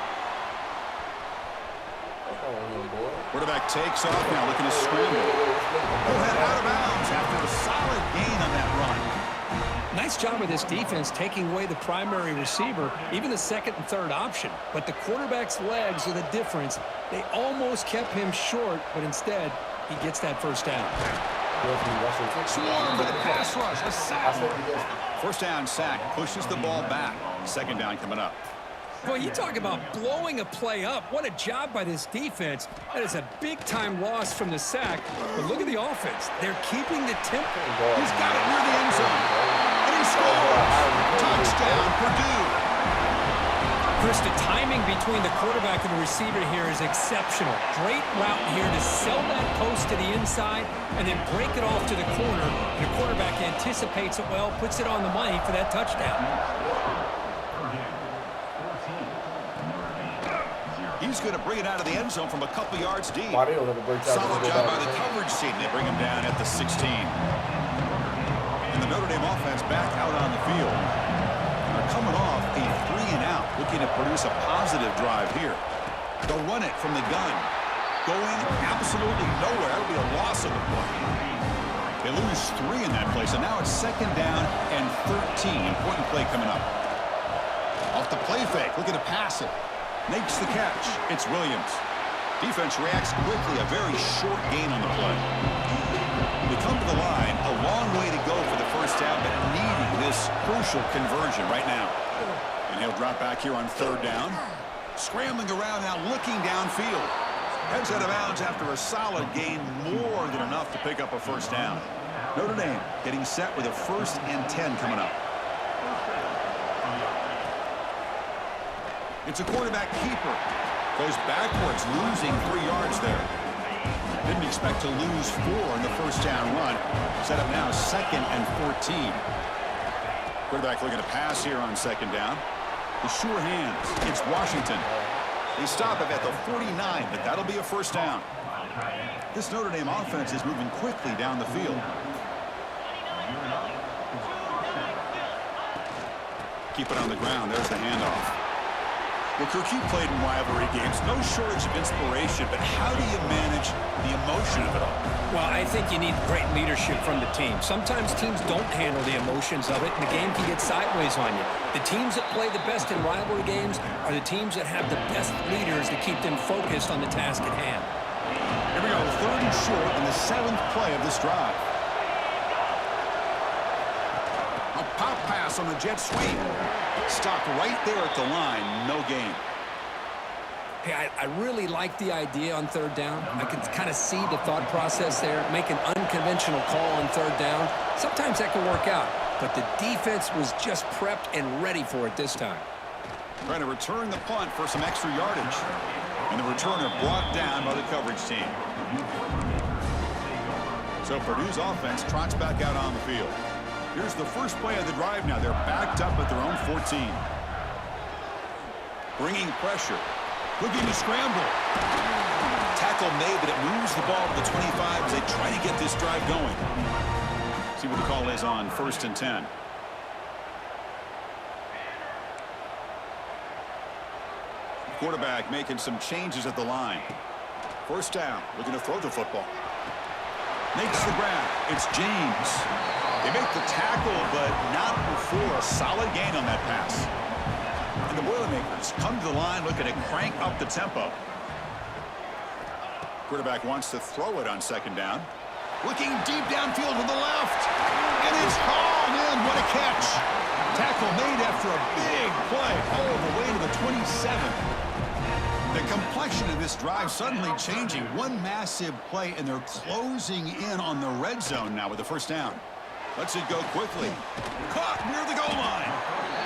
Quarterback takes off now, looking to scramble. He'll head out of bounds after a solid gain on that run. Nice job of this defense taking away the primary receiver, even the second and third option. But the quarterback's legs are the difference. They almost kept him short, but instead, he gets that first down. Swarm for the pass rush, a sack. First down sack, pushes the ball back. Second down coming up. Boy, you talk about blowing a play up. What a job by this defense. That is a big-time loss from the sack. But look at the offense. They're keeping the tempo. He's got it near the end zone. And he scores. Touchdown, Purdue. Chris, the timing between the quarterback and the receiver here is exceptional. Great route here to sell that post to the inside and then break it off to the corner. And the quarterback anticipates it well, puts it on the money for that touchdown. He's going to bring it out of the end zone from a couple yards deep. Solid job by the coverage team. They bring him down at the 16. And the Notre Dame offense back out on the field. They're coming off a 3-and-out, looking to produce a positive drive here. They'll run it from the gun. Going absolutely nowhere. That'll be a loss of the play. They lose 3 in that play, so now it's 2nd down and 13. Important play coming up. Off the play fake, looking to pass it. Makes the catch. It's Williams. Defense reacts quickly. A very short gain on the play. They come to the line. A long way to go for the first down, but needing this crucial conversion right now. And he'll drop back here on 3rd down. Scrambling around now, looking downfield. Heads out of bounds after a solid gain, more than enough to pick up a first down. Notre Dame getting set with a 1st and 10 coming up. It's a quarterback keeper. Goes backwards, losing 3 yards there. Didn't expect to lose 4 in the first down run. Set up now 2nd and 14. Quarterback looking to pass here on 2nd down. The sure hands. It's Washington. They stop him at the 49, but that'll be a first down. This Notre Dame offense is moving quickly down the field. Keep it on the ground. There's the handoff. Well, Kirk, you played in rivalry games. No shortage of inspiration, but how do you manage the emotion of it all? Well, I think you need great leadership from the team. Sometimes teams don't handle the emotions of it, and the game can get sideways on you. The teams that play the best in rivalry games are the teams that have the best leaders that keep them focused on the task at hand. Here we go, 3rd and short in the 7th play of this drive. A pop pass on the jet sweep. Stopped right there at the line. No gain. Hey, I really like the idea on 3rd down. I can kind of see the thought process there. Make an unconventional call on 3rd down. Sometimes that can work out, but the defense was just prepped and ready for it this time. Trying to return the punt for some extra yardage. And the returner brought down by the coverage team. So Purdue's offense trots back out on the field. Here's the first play of the drive now. They're backed up at their own 14. Bringing pressure. Looking to scramble. Tackle made, but it moves the ball to the 25 as they try to get this drive going. See what the call is on 1st and 10. Quarterback making some changes at the line. 1st down, looking to throw the football. Makes the grab. It's James. They make the tackle, but not before a solid gain on that pass. And the Boilermakers come to the line looking to crank up the tempo. Quarterback wants to throw it on 2nd down. Looking deep downfield to the left. And it's hauled in. What a catch. Tackle made after a big play all the way to the 27. The complexion of this drive suddenly changing. One massive play, and they're closing in on the red zone now with the 1st down. Lets it go quickly. Caught near the goal line.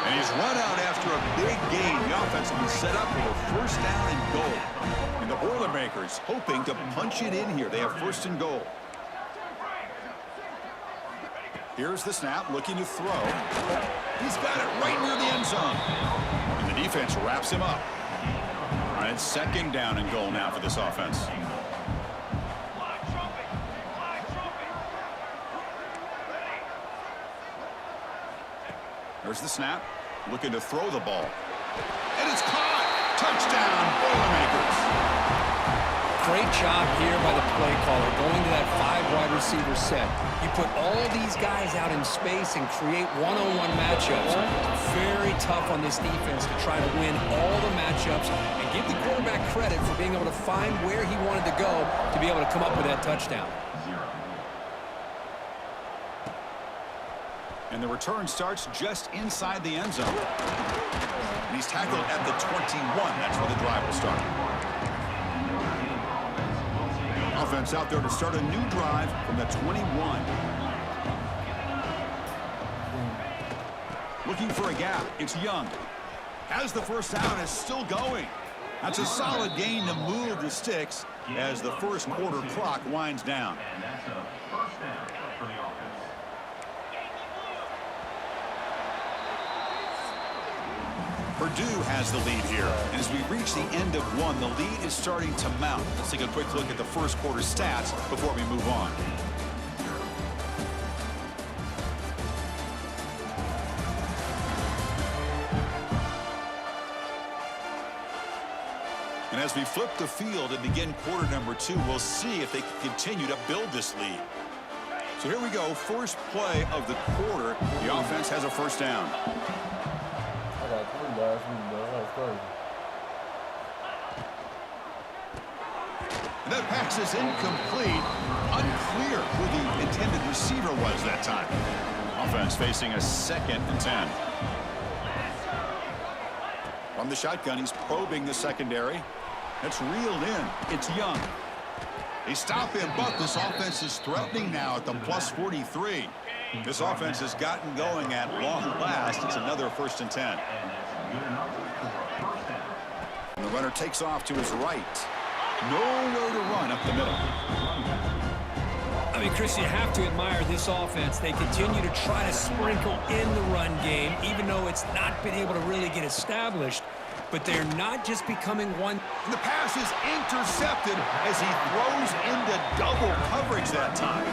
And he's run out after a big gain. The offense will be set up with a 1st down and goal. And the Boilermakers hoping to punch it in here. They have 1st and goal. Here's the snap, looking to throw. He's got it right near the end zone. And the defense wraps him up. All right, 2nd down and goal now for this offense. There's the snap, looking to throw the ball. And it's caught! Touchdown, Boilermakers! Great job here by the play caller, going to that 5 wide receiver set. You put all these guys out in space and create one-on-one matchups. Very tough on this defense to try to win all the matchups and give the quarterback credit for being able to find where he wanted to go to be able to come up with that touchdown. And the return starts just inside the end zone. And he's tackled at the 21. That's where the drive will start. Offense out there to start a new drive from the 21. Looking for a gap. It's Young. Has the 1st down, is still going. That's a solid gain to move the sticks as the 1st quarter clock winds down. Purdue has the lead here. And as we reach the end of 1, the lead is starting to mount. Let's take a quick look at the 1st quarter stats before we move on. And as we flip the field and begin quarter number 2, we'll see if they can continue to build this lead. So here we go, first play of the quarter. The offense has a 1st down. I got 3 last week, though. That's crazy. And that pass is incomplete. Unclear who the intended receiver was that time. Offense facing a 2nd and 10. From the shotgun, he's probing the secondary. That's reeled in. It's Young. They stop him, but this offense is threatening now at the plus 43. This offense has gotten going at long last. It's another 1st and 10. And the runner takes off to his right. Nowhere to run up the middle. I mean, Chris, you have to admire this offense. They continue to try to sprinkle in the run game, even though it's not been able to really get established. But they're not just becoming one. And the pass is intercepted as he throws into double coverage that time.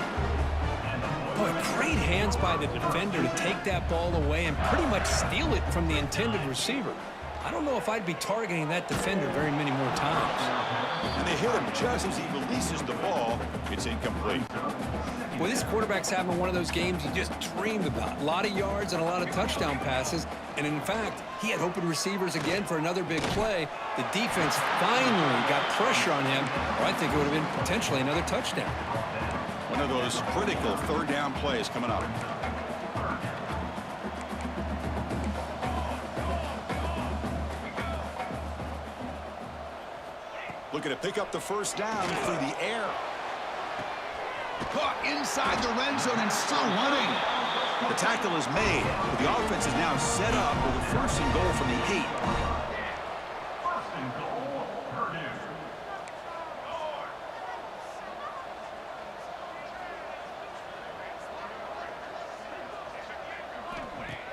Boy, great hands by the defender to take that ball away and pretty much steal it from the intended receiver. I don't know if I'd be targeting that defender very many more times. And they hit him just as he releases the ball. It's incomplete. Well, this quarterback's having one of those games you just dreamed about. A lot of yards and a lot of touchdown passes. And in fact, he had open receivers again for another big play. The defense finally got pressure on him, or I think it would have been potentially another touchdown. One of those critical third down plays coming up. Looking to pick up the first down through the air. Caught inside the red zone and still running. The tackle is made, but the offense is now set up with a first and goal from the 8. First and goal, Purdue.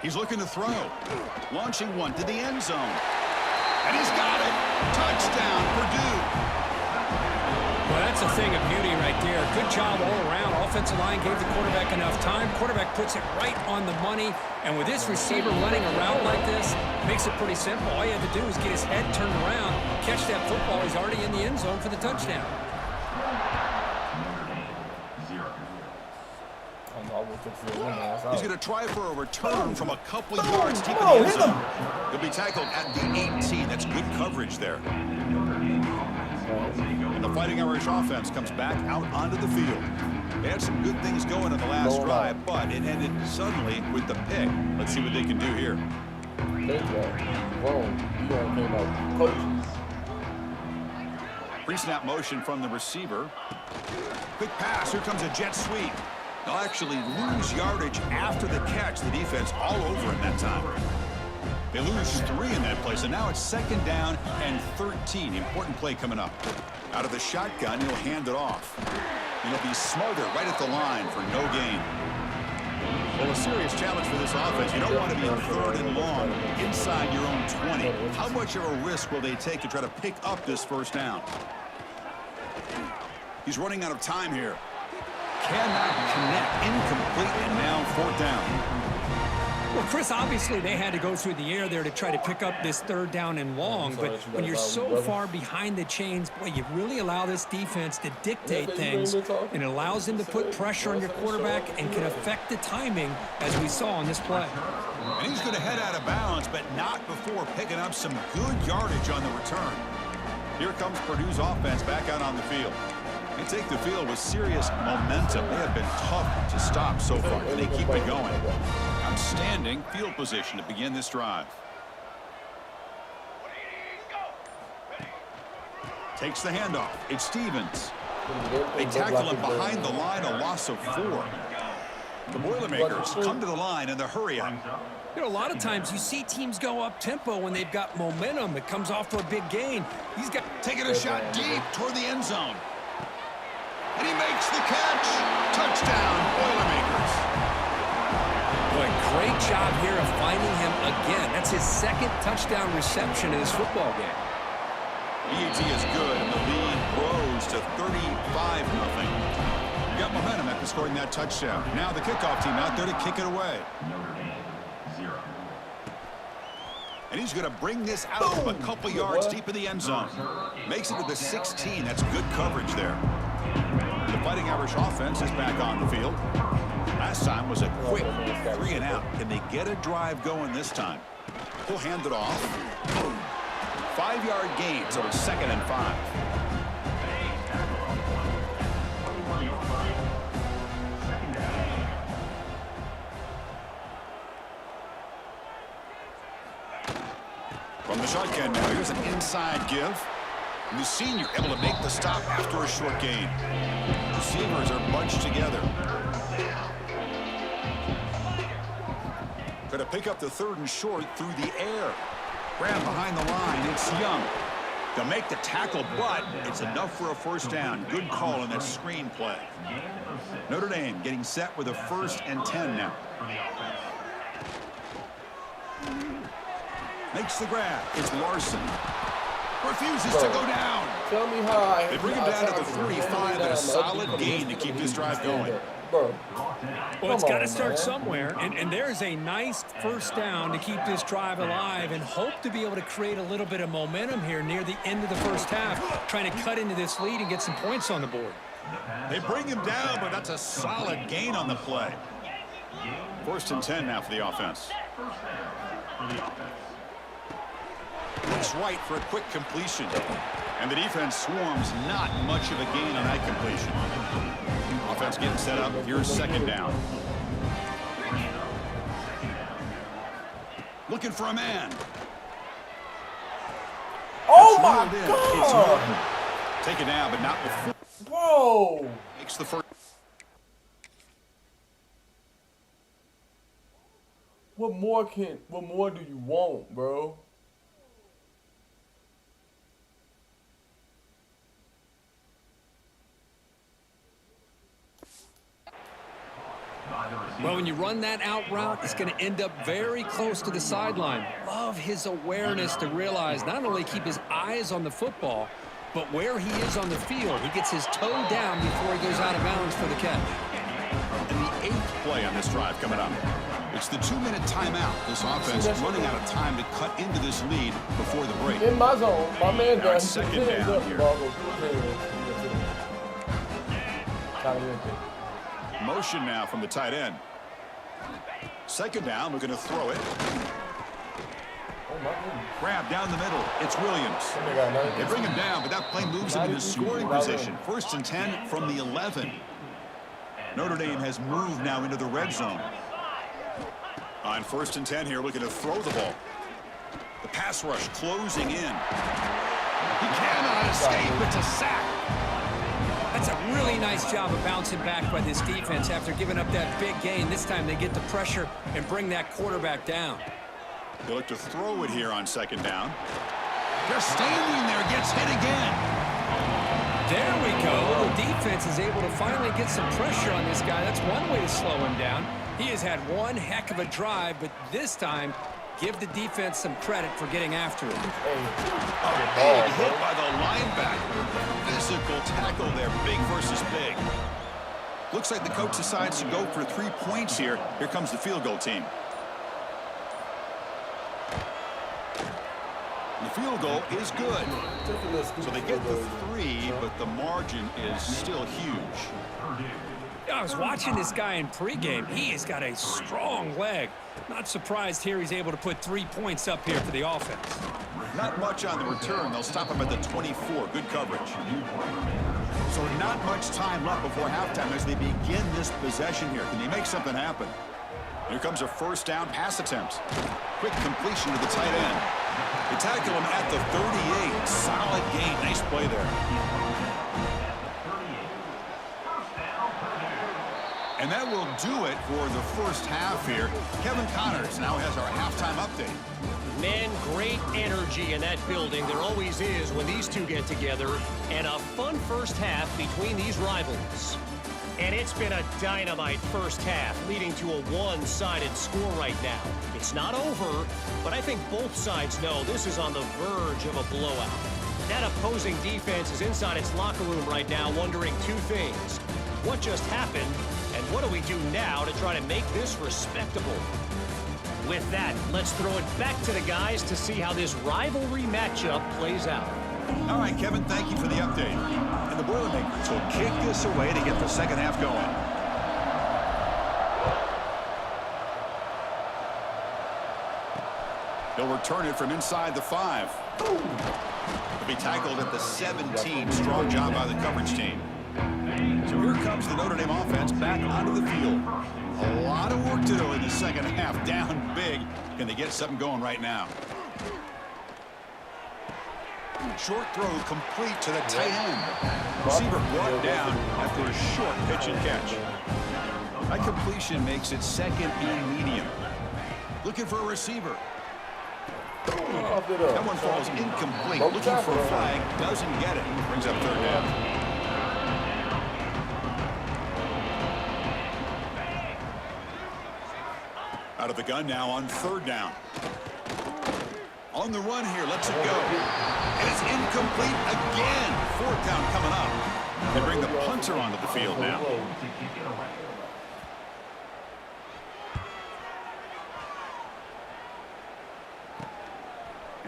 He's looking to throw. Launching one to the end zone. And he's got it. Touchdown, Purdue. Well, that's a thing of beauty right there. Good job all around. Offensive line gave the quarterback enough time. Quarterback puts it right on the money. And with this receiver running around like this, makes it pretty simple. All you have to do is get his head turned around, catch that football. He's already in the end zone for the touchdown. He's going to try for a return from a couple of yards deep in the end zone. He'll be tackled at the 18. That's good coverage there. And the Fighting Irish offense comes back out onto the field. They had some good things going in the last drive, but it ended suddenly with the pick. Let's see what they can do here. Pre-snap motion from the receiver. Quick pass. Here comes a jet sweep. They'll actually lose yardage after the catch. The defense all over him that time. They lose 3 in that play, so now it's 2nd down and 13. Important play coming up. Out of the shotgun, he'll hand it off. And he'll be smothered right at the line for no gain. Well, a serious challenge for this offense. You don't want to be in 3rd and long inside your own 20. How much of a risk will they take to try to pick up this first down? He's running out of time here. Cannot connect. Incomplete, and now 4th down. Well, Chris, obviously they had to go through the air there to try to pick up this 3rd down and long, but when you're so far behind the chains, boy, you really allow this defense to dictate things, and it allows them to put pressure on your quarterback and can affect the timing, as we saw on this play. And he's going to head out of bounds, but not before picking up some good yardage on the return. Here comes Purdue's offense back out on the field. They take the field with serious momentum. They have been tough to stop so far, and they keep it going. Outstanding field position to begin this drive. Takes the handoff. It's Stevens. They tackle him behind the line, a loss of 4. The Boilermakers come to the line in the hurry up. You know, a lot of times you see teams go up tempo when they've got momentum. It comes off for a big gain. He's got taking a shot deep toward the end zone. And he makes the catch. Touchdown, Boilermakers. Boy, great job here of finding him again. That's his 2nd touchdown reception in this football game. EAT is good, and the lead grows to 35-0. Got momentum after scoring that touchdown. Now the kickoff team out there to kick it away. Notre Dame, 0. And he's going to bring this out from a couple yards deep in the end zone. Makes it to the 16. That's good coverage there. The Fighting Irish offense is back on the field. Last time was a quick 3 and out. Can they get a drive going this time? He'll hand it off. 5-yard gain, so it's 2nd and 5. From the shotgun now, here's an inside give. And the senior able to make the stop after a short gain. Receivers are bunched together. Going to pick up the 3rd and short through the air. Grab behind the line. It's Young. They'll make the tackle, but it's enough for a first down. Good call in that screen play. Notre Dame getting set with a 1st and 10 now. Makes the grab. It's Larson. Refuses to go down. Tell me how They bring him down to the 45 and a solid gain to keep this drive going. Bro, Well, it's got to start somewhere, and there's a nice first down to keep this drive alive and hope to be able to create a little bit of momentum here near the end of the first half, trying to cut into this lead and get some points on the board. They bring him down, but that's a solid gain on the play. 1st and 10 now for the offense. Looks right for a quick completion. And the defense swarms, not much of a gain on that completion. Offense getting set up. Here's 2nd down. Looking for a man. Oh my God! Take it down, but not before. Bro! Makes the first. What more do you want, bro? Well, when you run that out route, it's going to end up very close to the sideline. Love his awareness to realize not only keep his eyes on the football, but where he is on the field. He gets his toe down before he goes out of bounds for the catch. And the 8th play on this drive coming up. It's the 2-minute timeout. This offense running out of time to cut into this lead before the break. In my zone, my man does. 2nd down here. Motion now from the tight end. 2nd down, looking to throw it. Grab down the middle. It's Williams. They bring him down, but that play moves him into scoring position. 1st and 10 from the 11. Notre Dame has moved now into the red zone. On 1st and 10 here, looking to throw the ball. The pass rush closing in. He cannot escape. It's a sack. That's a really nice job of bouncing back by this defense after giving up that big gain. This time they get the pressure and bring that quarterback down. They look to throw it here on 2nd down. Just standing there, gets hit again. There we go. The defense is able to finally get some pressure on this guy. That's one way to slow him down. He has had one heck of a drive, but this time, give the defense some credit for getting after it. A big hit by the linebacker. Physical tackle there, big versus big. Looks like the coach decides to go for 3 points here. Here comes the field goal team. The field goal is good. So they get the 3, but the margin is still huge. I was watching this guy in pregame. He has got a strong leg. Not surprised here he's able to put 3 points up here for the offense. Not much on the return. They'll stop him at the 24. Good coverage. So not much time left before halftime as they begin this possession here. Can they make something happen? Here comes a 1st down pass attempt. Quick completion to the tight end. They tackle him at the 38. Solid gain. Nice play there. And that will do it for the first half here. Kevin Connors now has our halftime update. Man, great energy in that building. There always is when these two get together. And a fun first half between these rivals. And it's been a dynamite first half, leading to a one-sided score right now. It's not over, but I think both sides know this is on the verge of a blowout. That opposing defense is inside its locker room right now wondering 2 things. What just happened, and what do we do now to try to make this respectable? With that, let's throw it back to the guys to see how this rivalry matchup plays out. All right, Kevin, thank you for the update. And the Boilermakers will kick this away to get the second half going. They'll return it from inside the 5. They'll be tackled at the 17. Strong job by the coverage team. So here comes the Notre Dame offense back onto the field. A lot of work to do in the second half. Down big. Can they get something going right now? Short throw complete to the tight end. Receiver brought down after a short pitch and catch. That completion makes it 2nd and medium. Looking for a receiver. That one falls incomplete. Looking for a flag. Doesn't get it. Brings up 3rd down. Out of the gun now on 3rd down. On the run here, lets it go. And it's incomplete again. 4th down coming up. They bring the punter onto the field now.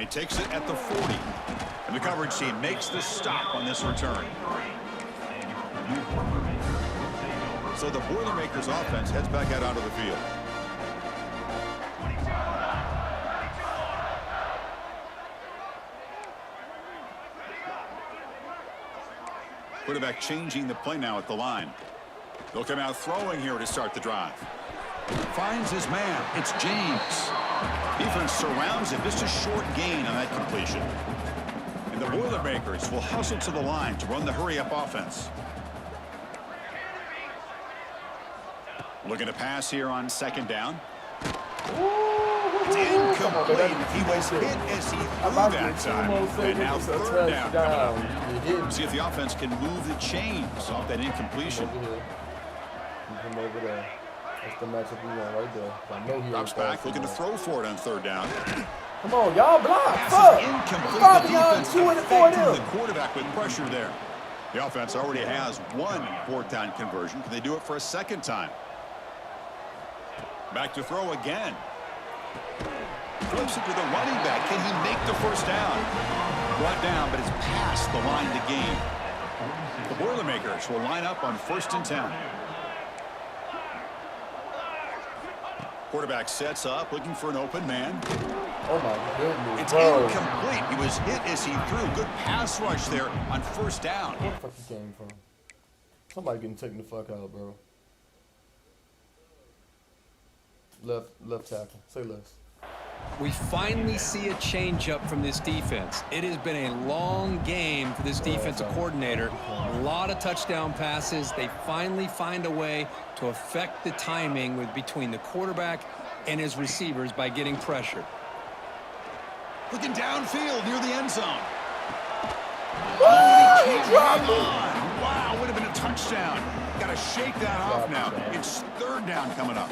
He takes it at the 40. And the coverage team makes the stop on this return. So the Boilermakers offense heads back out onto the field. Quarterback changing the play now at the line. They'll come out throwing here to start the drive. Finds his man. It's James. Defense surrounds him. Just a short gain on that completion. And the Boilermakers will hustle to the line to run the hurry-up offense. Looking to pass here on second down. It's incomplete. He was hit as he threw that time. And now third down coming up. See if the offense can move the chains off that incompletion. Come over there. That's the matchup we want right there. I know he drops back, looking to throw for it on third down. Come on, y'all block. Pass is incomplete. The defense affecting the quarterback with pressure there. The offense already has one fourth down conversion. Can they do it for a second time? Back to throw again. Flips it to the running back. Can he make the first down? Brought down, but it's past the line to gain. The Boilermakers will line up on 1st and 10. Quarterback sets up, looking for an open man. Oh my goodness. It's incomplete. He was hit as he threw. Good pass rush there on 1st down. Where the fuck he came from? Somebody getting taken the fuck out, bro. Left tackle. Say less. We finally see a change-up from this defense. It has been a long game for this defensive coordinator. A lot of touchdown passes. They finally find a way to affect the timing between the quarterback and his receivers by getting pressure. Looking downfield near the end zone. Oh, he dropped it. Wow, would have been a touchdown. Got to shake that off now. It's 3rd down coming up.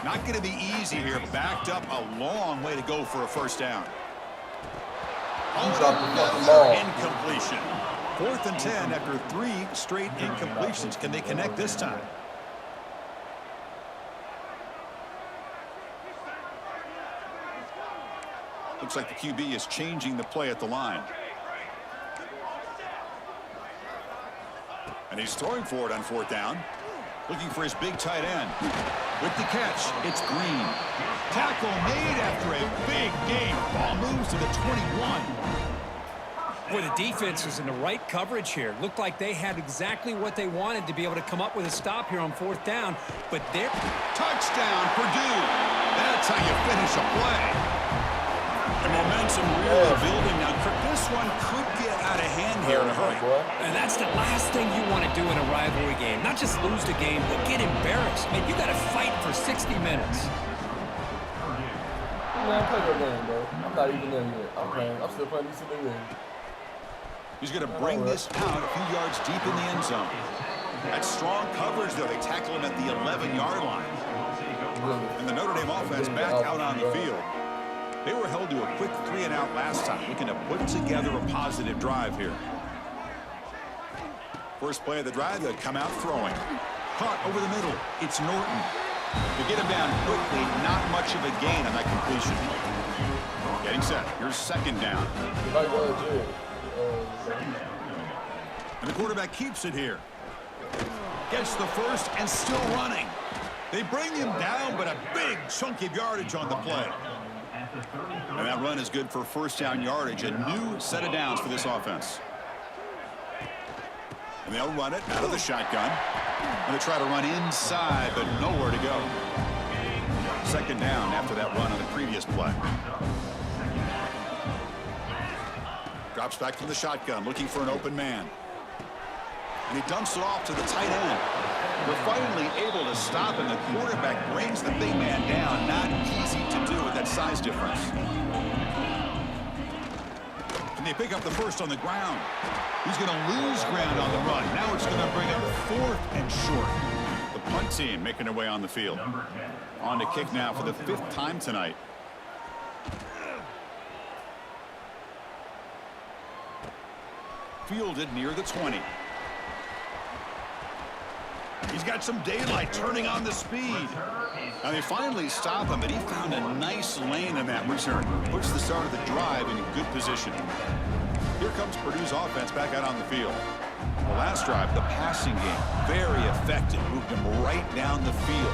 Not going to be easy here. Backed up a long way to go for a first down. Another incompletion. 4th and 10 after 3 straight incompletions. Can they connect this time? Looks like the QB is changing the play at the line. And he's throwing for it on 4th down. Looking for his big tight end. With the catch, it's Green. Tackle made after a big game. Ball moves to the 21. Boy, the defense was in the right coverage here. Looked like they had exactly what they wanted to be able to come up with a stop here on 4th down. But they're... Touchdown, Purdue. That's how you finish a play. The momentum really building now. This one could get out of hand here in a hurry. And that's the last thing you want to do in a rivalry game. Not just lose the game, but get embarrassed. Man, you got to fight for 60 minutes. Man, play your game, bro. I'm not even there yet. I'm still playing this in the game. He's going to bring this out a few yards deep in the end zone. That's strong coverage, though. They tackle him at the 11-yard line. And the Notre Dame offense back out on the field. They were held to a quick 3-and-out last time, looking to put together a positive drive here. First play of the drive, they'll come out throwing. Caught over the middle. It's Norton. To get him down quickly, not much of a gain on that completion. Getting set. Here's 2nd down. And the quarterback keeps it here. Gets the first and still running. They bring him down, but a big chunk of yardage on the play. And that run is good for 1st down yardage. A new set of downs for this offense. And they'll run it out of the shotgun. And they try to run inside, but nowhere to go. 2nd down after that run on the previous play. Drops back from the shotgun, looking for an open man. And he dumps it off to the tight end. They're finally able to stop him. The quarterback brings the big man down. Not easy to do with that size difference. Can they pick up the first on the ground? He's going to lose ground on the run. Now it's going to bring him 4th and short. The punt team making their way on the field. On to kick now for the 5th time tonight. Fielded near the 20. He's got some daylight turning on the speed. Now they finally stop him, but he found a nice lane in that return. Puts the start of the drive in a good position. Here comes Purdue's offense back out on the field. The last drive, the passing game, very effective. Moved him right down the field.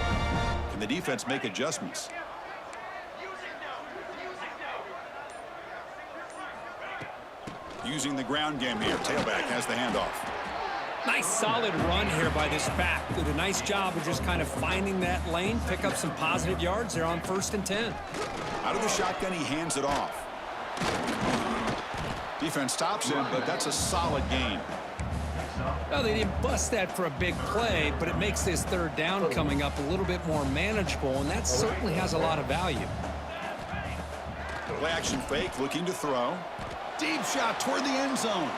Can the defense make adjustments? Using the ground game here. Tailback has the handoff. Nice solid run here by this back. Did a nice job of just kind of finding that lane, pick up some positive yards there on 1st and 10. Out of the shotgun, he hands it off. Defense stops him, but that's a solid gain. Well, they didn't bust that for a big play, but it makes this 3rd down coming up a little bit more manageable, and that certainly has a lot of value. Play action fake, looking to throw. Deep shot toward the end zone.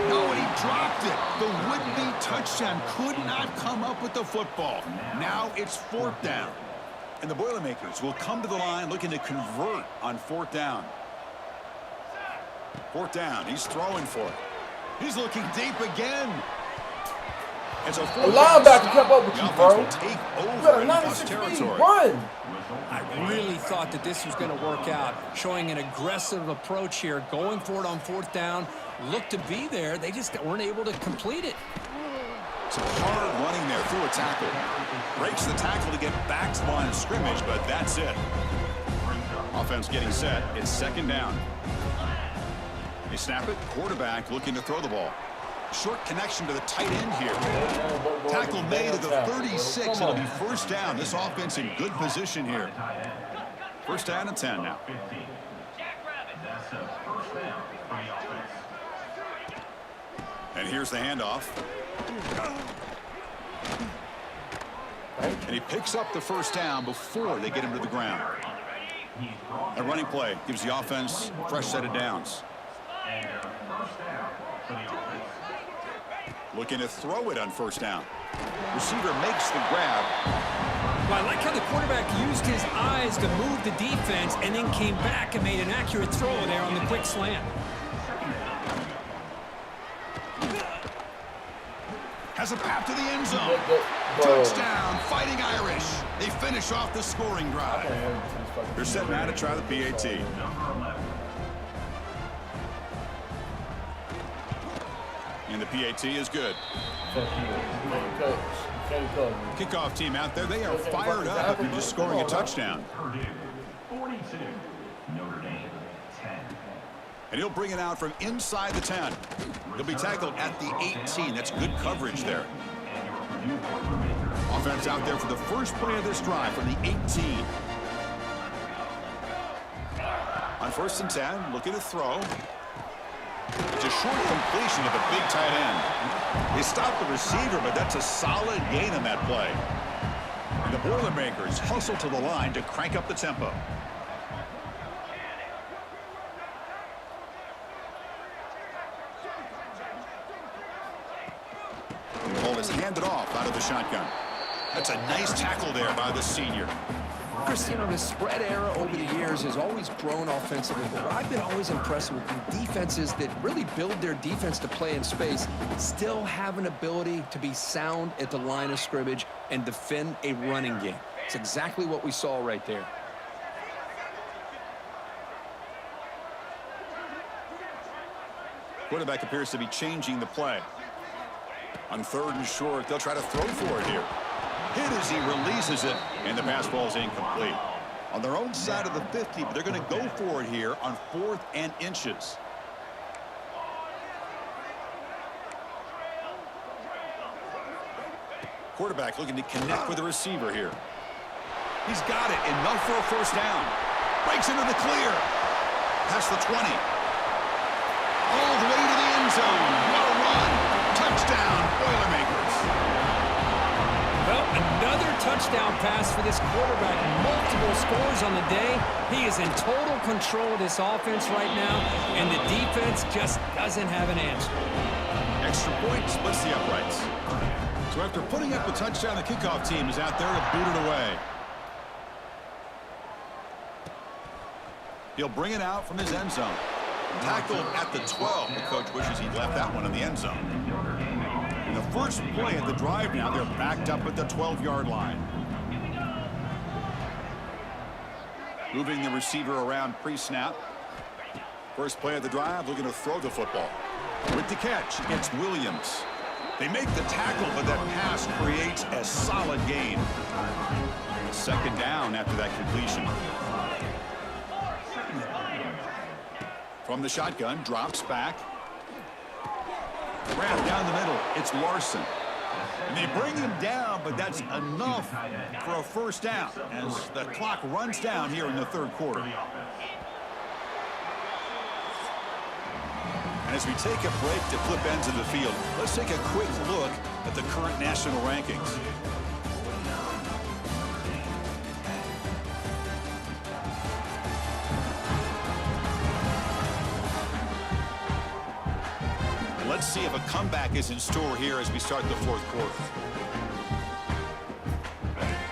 No, and he dropped it. The would-be touchdown could not come up with the football. Now it's 4th down. And the Boilermakers will come to the line looking to convert on 4th down. 4th down, he's throwing for it. He's looking deep again. And so A linebacker kept up with the you, offense bro. will take You over got a in Bucs 96 speed. territory. Run. I really thought that this was going to work out, showing an aggressive approach here, going for it on 4th down. Looked to be there. They just weren't able to complete it. Some hard running there through a tackle. Breaks the tackle to get back to the line of scrimmage, but that's it. Offense getting set. It's 2nd down. They snap it. Quarterback looking to throw the ball. Short connection to the tight end here. Tackle made at the 36. It'll be 1st down. This offense in good position here. 1st down and 10 now. And here's the handoff. And he picks up the 1st down before they get him to the ground. A running play gives the offense a fresh set of downs. Looking to throw it on 1st down. Receiver makes the grab. Well, I like how the quarterback used his eyes to move the defense and then came back and made an accurate throw there on the quick slant. Has a path to the end zone. Touchdown, Fighting Irish. They finish off the scoring drive. They're set now to try the PAT. And the PAT is good. Kickoff team out there, they are fired up after just scoring a touchdown. Purdue 42, Notre Dame 10. And he'll bring it out from inside the 10. He'll be tackled at the 18. That's good coverage there. Offense out there for the first play of this drive from the 18. On 1st and 10, looking to throw. It's a short completion of a big tight end. They stopped the receiver, but that's a solid gain on that play. And the Boilermakers hustle to the line to crank up the tempo. The ball is handed off out of the shotgun. That's a nice tackle there by the senior. Chris, you know, the spread era over the years has always grown offensively, but what I've been always impressed with the defenses that really build their defense to play in space still have an ability to be sound at the line of scrimmage and defend a running game. It's exactly what we saw right there. Quarterback appears to be changing the play. On 3rd and short, they'll try to throw for it here. Hit as he releases it, and the pass ball is incomplete. On their own side of the 50, but they're going to go for it here on 4th and inches. Quarterback looking to connect with the receiver here. He's got it, enough for a 1st down. Breaks into the clear. Past the 20. All the way to the end zone. What a run. Touchdown, Boilermakers. Well, another touchdown pass for this quarterback. Multiple scores on the day. He is in total control of this offense right now, and the defense just doesn't have an answer. Extra point splits the uprights. So after putting up a touchdown, the kickoff team is out there to boot it away. He'll bring it out from his end zone. Tackled at the 12. The coach wishes he'd left that one in the end zone. And the First play of the drive now. They're backed up at the 12-yard line. Moving the receiver around pre-snap. First play of the drive, looking to throw the football. With the catch, it's Williams. They make the tackle, but that pass creates a solid gain. Second down after that completion. From the shotgun, drops back. Ran down the middle. It's Larson. And they bring him down, but that's enough for a first down as the clock runs down here in the third quarter. And as we take a break to flip ends of the field, let's take a quick look at the current national rankings. Let's see if a comeback is in store here as we start the fourth quarter.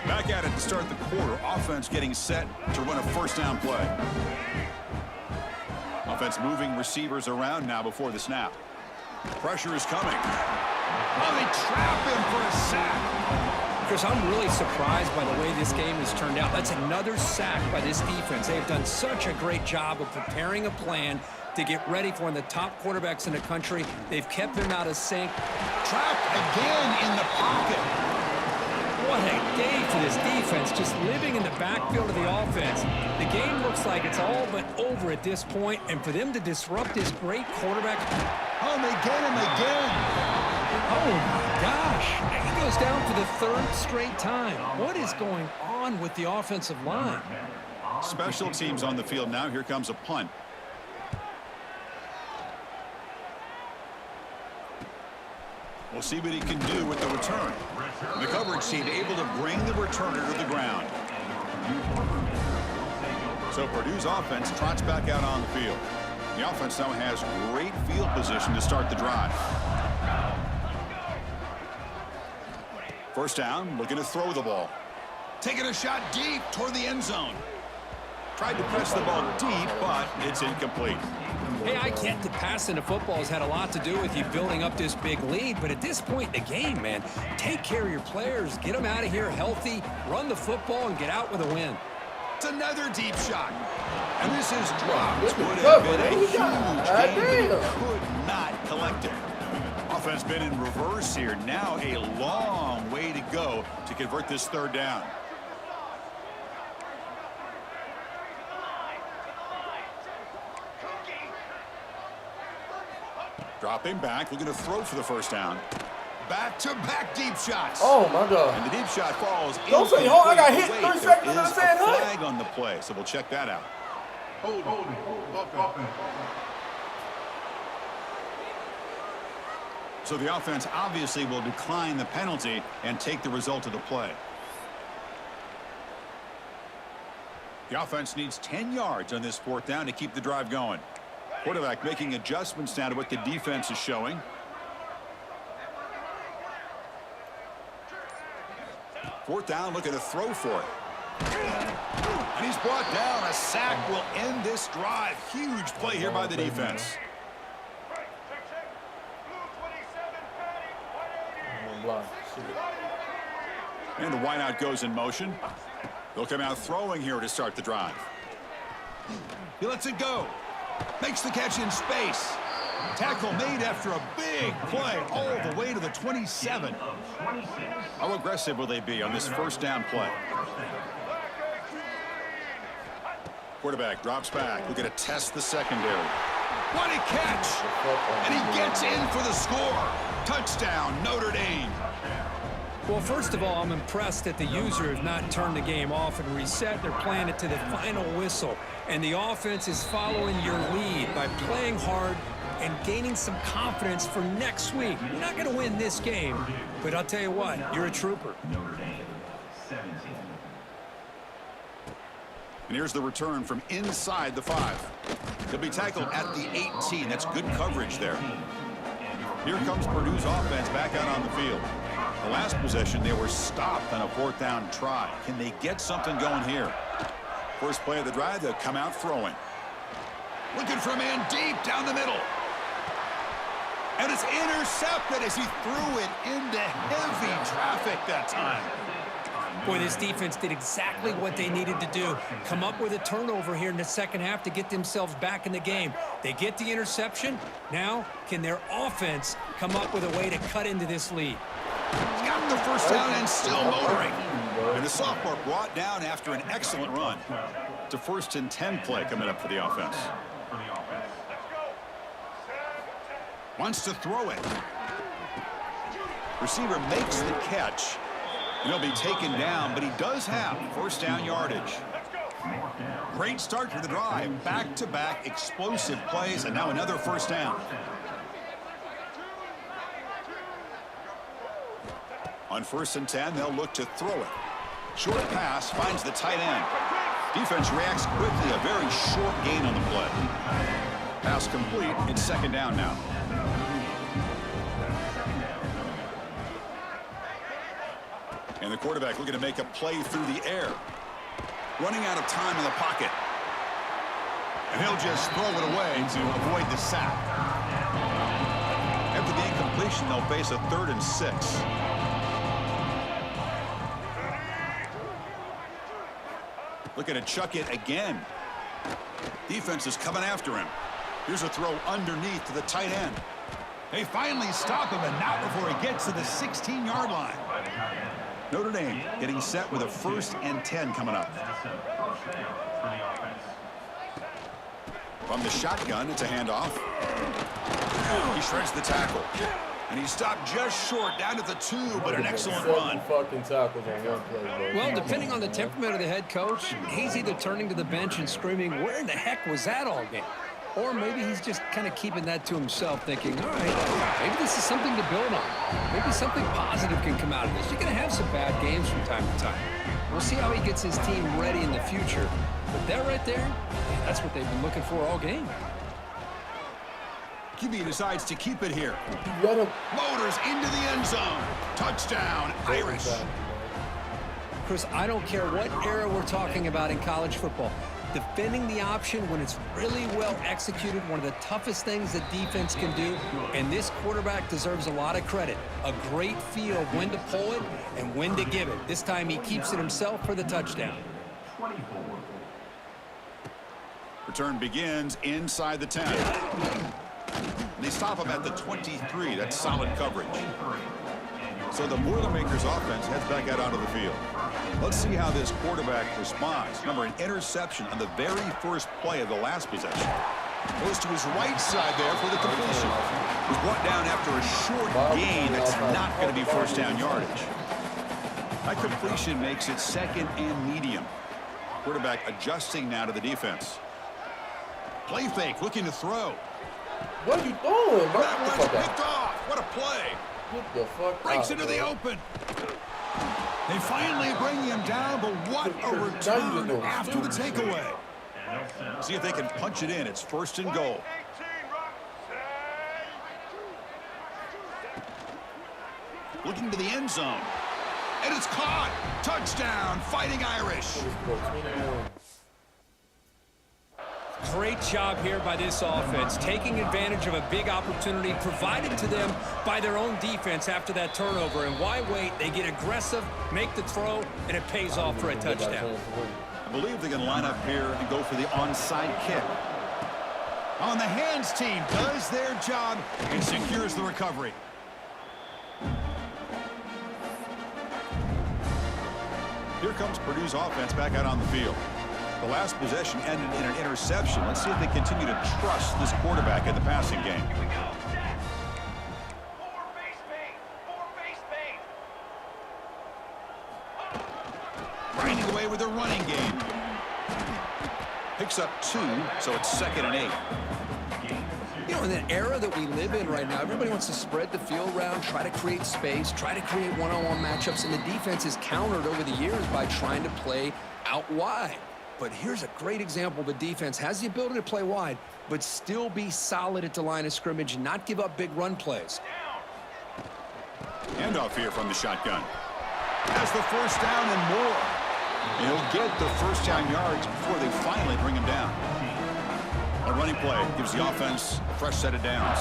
Back at it to start the quarter. Offense getting set to run a first down play. Offense moving receivers around now before the snap. Pressure is coming. Oh, they trap him for a sack. Chris, I'm really surprised by the way this game has turned out. That's another sack by this defense. They've done such a great job of preparing a plan to get ready for one of the top quarterbacks in the country. They've kept him out of sync. Trapped again in the pocket. What a day for this defense, just living in the backfield of the offense. The game looks like it's all but over at this point, and for them to disrupt this great quarterback. Oh, they get him again. Oh, my gosh. He goes down for the third straight time. What is going on with the offensive line? Special teams on the field now. Here comes a punt. We'll see what he can do with the return. The coverage team able to bring the returner to the ground. So Purdue's offense trots back out on the field. The offense now has great field position to start the drive. First down, looking to throw the ball. Taking a shot deep toward the end zone. Tried to press the ball deep, but it's incomplete. Hey, I get that passing the football has had a lot to do with you building up this big lead, but at this point in the game, man, take care of your players, get them out of here healthy, run the football, and get out with a win. It's another deep shot. And this is dropped. Would have been a huge game, but could not collect it. Offense been in reverse here. Now a long way to go to convert this third down. Dropping back, looking to throw for the first down. Back-to-back deep shots. Oh, my God. And the deep shot falls. Don't say, oh, I got hit 30 seconds There is and I said, a flag on the play, so we'll check that out. So the offense obviously will decline the penalty and take the result of the play. The offense needs 10 yards on this fourth down to keep the drive going. Quarterback making adjustments now to what the defense is showing. Fourth down, looking to throw for it. And he's brought down. A sack will end this drive. Huge play here by the defense. And the wideout goes in motion. They'll come out throwing here to start the drive. He lets it go. Makes the catch in space. Tackle made after a big play all the way to the 27. How aggressive will they be on this first down play? Quarterback drops back. Looking to test the secondary. What a catch! And he gets in for the score. Touchdown, Notre Dame. Well, first of all, I'm impressed that the user has not turned the game off and reset. They're playing it to the final whistle. And the offense is following your lead by playing hard and gaining some confidence for next week. You're not going to win this game, but I'll tell you what, you're a trooper. Notre Dame, 17. And here's the return from inside the 5. He'll be tackled at the 18. That's good coverage there. Here comes Purdue's offense back out on the field. The last possession, they were stopped on a fourth down try. Can they get something going here? First play of the drive, they'll come out throwing. Looking for a man deep down the middle. And it's intercepted as he threw it into heavy traffic that time. Boy, this defense did exactly what they needed to do. Come up with a turnover here in the second half to get themselves back in the game. They get the interception. Now, can their offense come up with a way to cut into this lead? He's got the first down and still motoring. And the sophomore brought down after an excellent run. It's a 1st and 10 play coming up for the offense. Wants to throw it. Receiver makes the catch. He'll be taken down, but he does have first down yardage. Great start to the drive. Back-to-back explosive plays, and now another first down. On 1st and 10, they'll look to throw it. Short pass finds the tight end. Defense reacts quickly. A very short gain on the play. Pass complete. It's 2nd down now. And the quarterback looking to make a play through the air. Running out of time in the pocket. And he'll just throw it away to avoid the sack. After the incompletion, they'll face a 3rd and 6. Looking to chuck it again. Defense is coming after him. Here's a throw underneath to the tight end. They finally stop him, and not before he gets to the 16-yard line. Notre Dame getting set with a 1st and 10 coming up. From the shotgun, it's a handoff. He shreds the tackle. And he stopped just short down at the 2, but an excellent run. Fucking tackles on one play, bro. Well, depending on the temperament of the head coach, he's either turning to the bench and screaming, where in the heck was that all game? Or maybe he's just kind of keeping that to himself, thinking, all right, maybe this is something to build on. Maybe something positive can come out of this. You're going to have some bad games from time to time. We'll see how he gets his team ready in the future. But that right there, that's what they've been looking for all game. QB decides to keep it here. Motors into the end zone. Touchdown, Irish. Chris, I don't care what era we're talking about in college football. Defending the option when it's really well executed, one of the toughest things that defense can do, and this quarterback deserves a lot of credit. A great feel of when to pull it and when to give it. This time he keeps it himself for the touchdown. Return begins inside the 10. They stop him at the 23. That's solid coverage. So the Boilermakers offense heads back out onto the field. Let's see how this quarterback responds. Remember, an interception on the very first play of the last possession. Goes to his right side there for the completion. Was brought down after a short gain. That's not going to be first down yardage. That completion makes it 2nd and medium. Quarterback adjusting now to the defense. Play fake, looking to throw. What are you doing, bro? That one's picked off. What a play. Get the fuck Breaks out, into bro. the open. They finally bring him down, but what a return after the takeaway. See if they can punch it in. It's 1st and goal. Looking to the end zone. And it's caught. Touchdown, Fighting Irish. Great job here by this offense, taking advantage of a big opportunity provided to them by their own defense after that turnover. And why wait? They get aggressive, make the throw, and it pays off for a touchdown. I believe they can line up here and go for the onside kick. On the hands team does their job and secures the recovery. Here comes Purdue's offense back out on the field. The last possession ended in an interception. Let's see if they continue to trust this quarterback in the passing game. Grinding away with a running game. Picks up 2, so it's 2nd and 8. You know, in that era that we live in right now, everybody wants to spread the field around, try to create space, try to create one-on-one matchups, and the defense is countered over the years by trying to play out wide. But here's a great example. The defense has the ability to play wide, but still be solid at the line of scrimmage and not give up big run plays. Handoff here from the shotgun. Has the first down and more. And he'll get the first down yards before they finally bring him down. A running play gives the offense a fresh set of downs.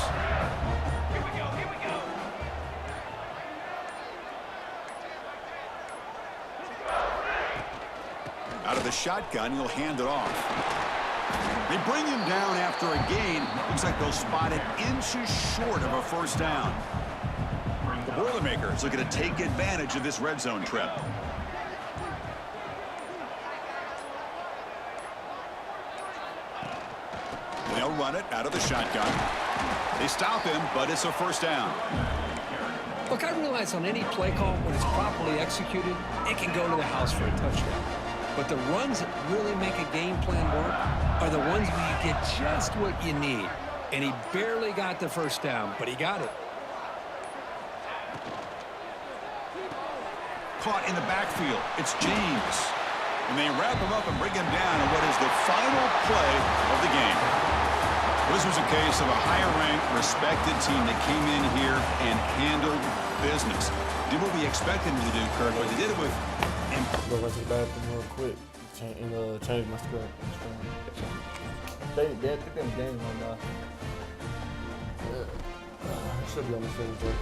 Out of the shotgun, he'll hand it off. They bring him down after a gain. Looks like they'll spot it inches short of a first down. The Boilermakers looking to take advantage of this red zone trip. They'll run it out of the shotgun. They stop him, but it's a first down. Look, I realize on any play call, when it's properly executed, it can go to the house for a touchdown. But the runs that really make a game plan work are the ones where you get just what you need. And he barely got the first down, but he got it. Caught in the backfield. It's James. And they wrap him up and bring him down in what is the final play of the game. This was a case of a higher-ranked, respected team that came in here and handled business. Did what we expected them to do, Kirk, but they did it with... Go run to the bathroom real quick and change my screen. They think they're in the game right now. It should be on the field, though.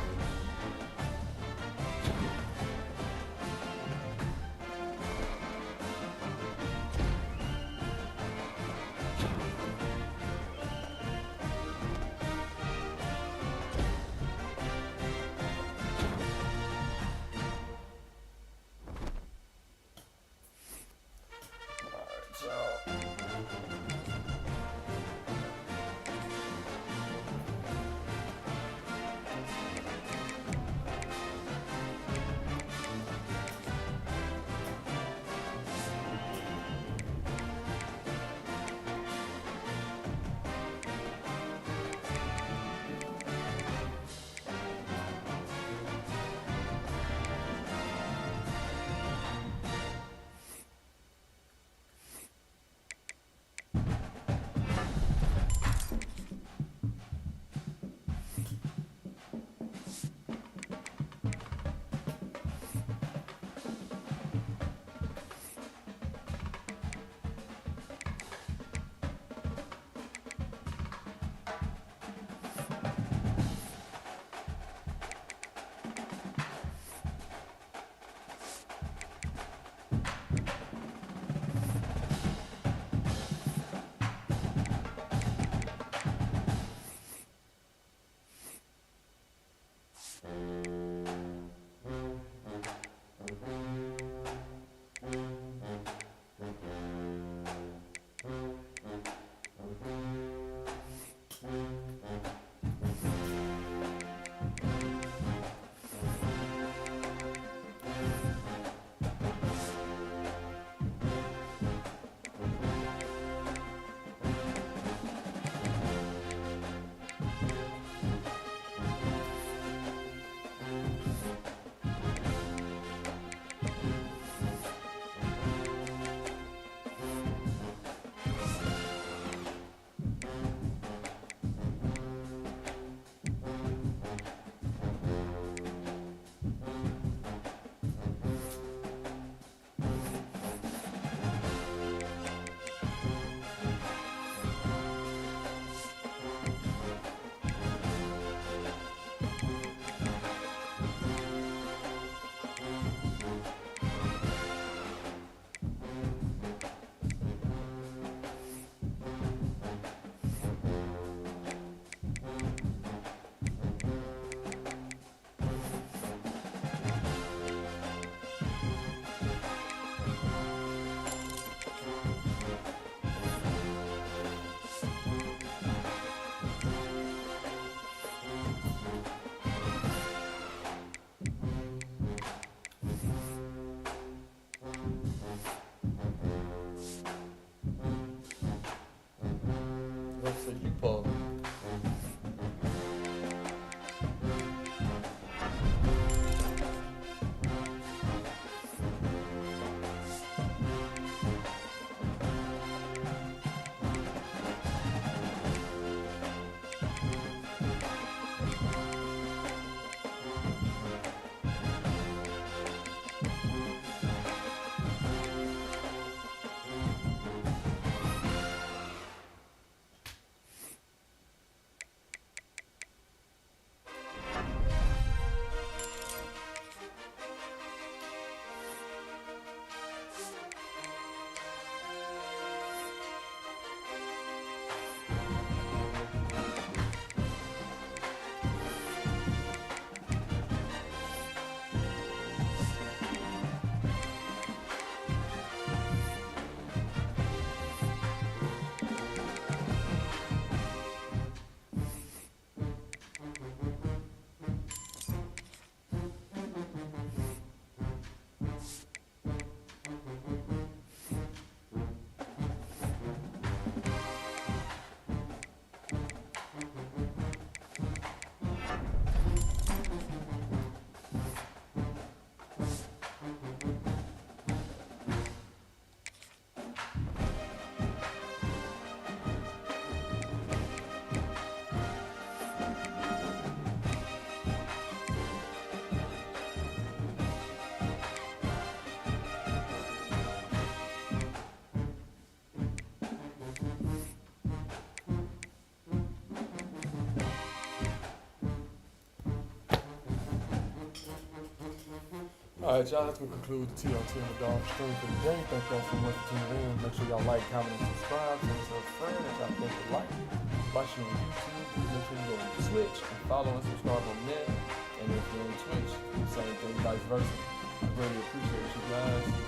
All right, y'all, that's going to conclude the TRT Underdog stream for the day. Thank y'all so much for tuning in. Make sure y'all like, comment, and subscribe. Send it to a friend that y'all think would like. Watch you on YouTube. Make sure you go to Twitch and follow and subscribe on there. And if you're on Twitch, same thing, vice versa. I really appreciate you guys.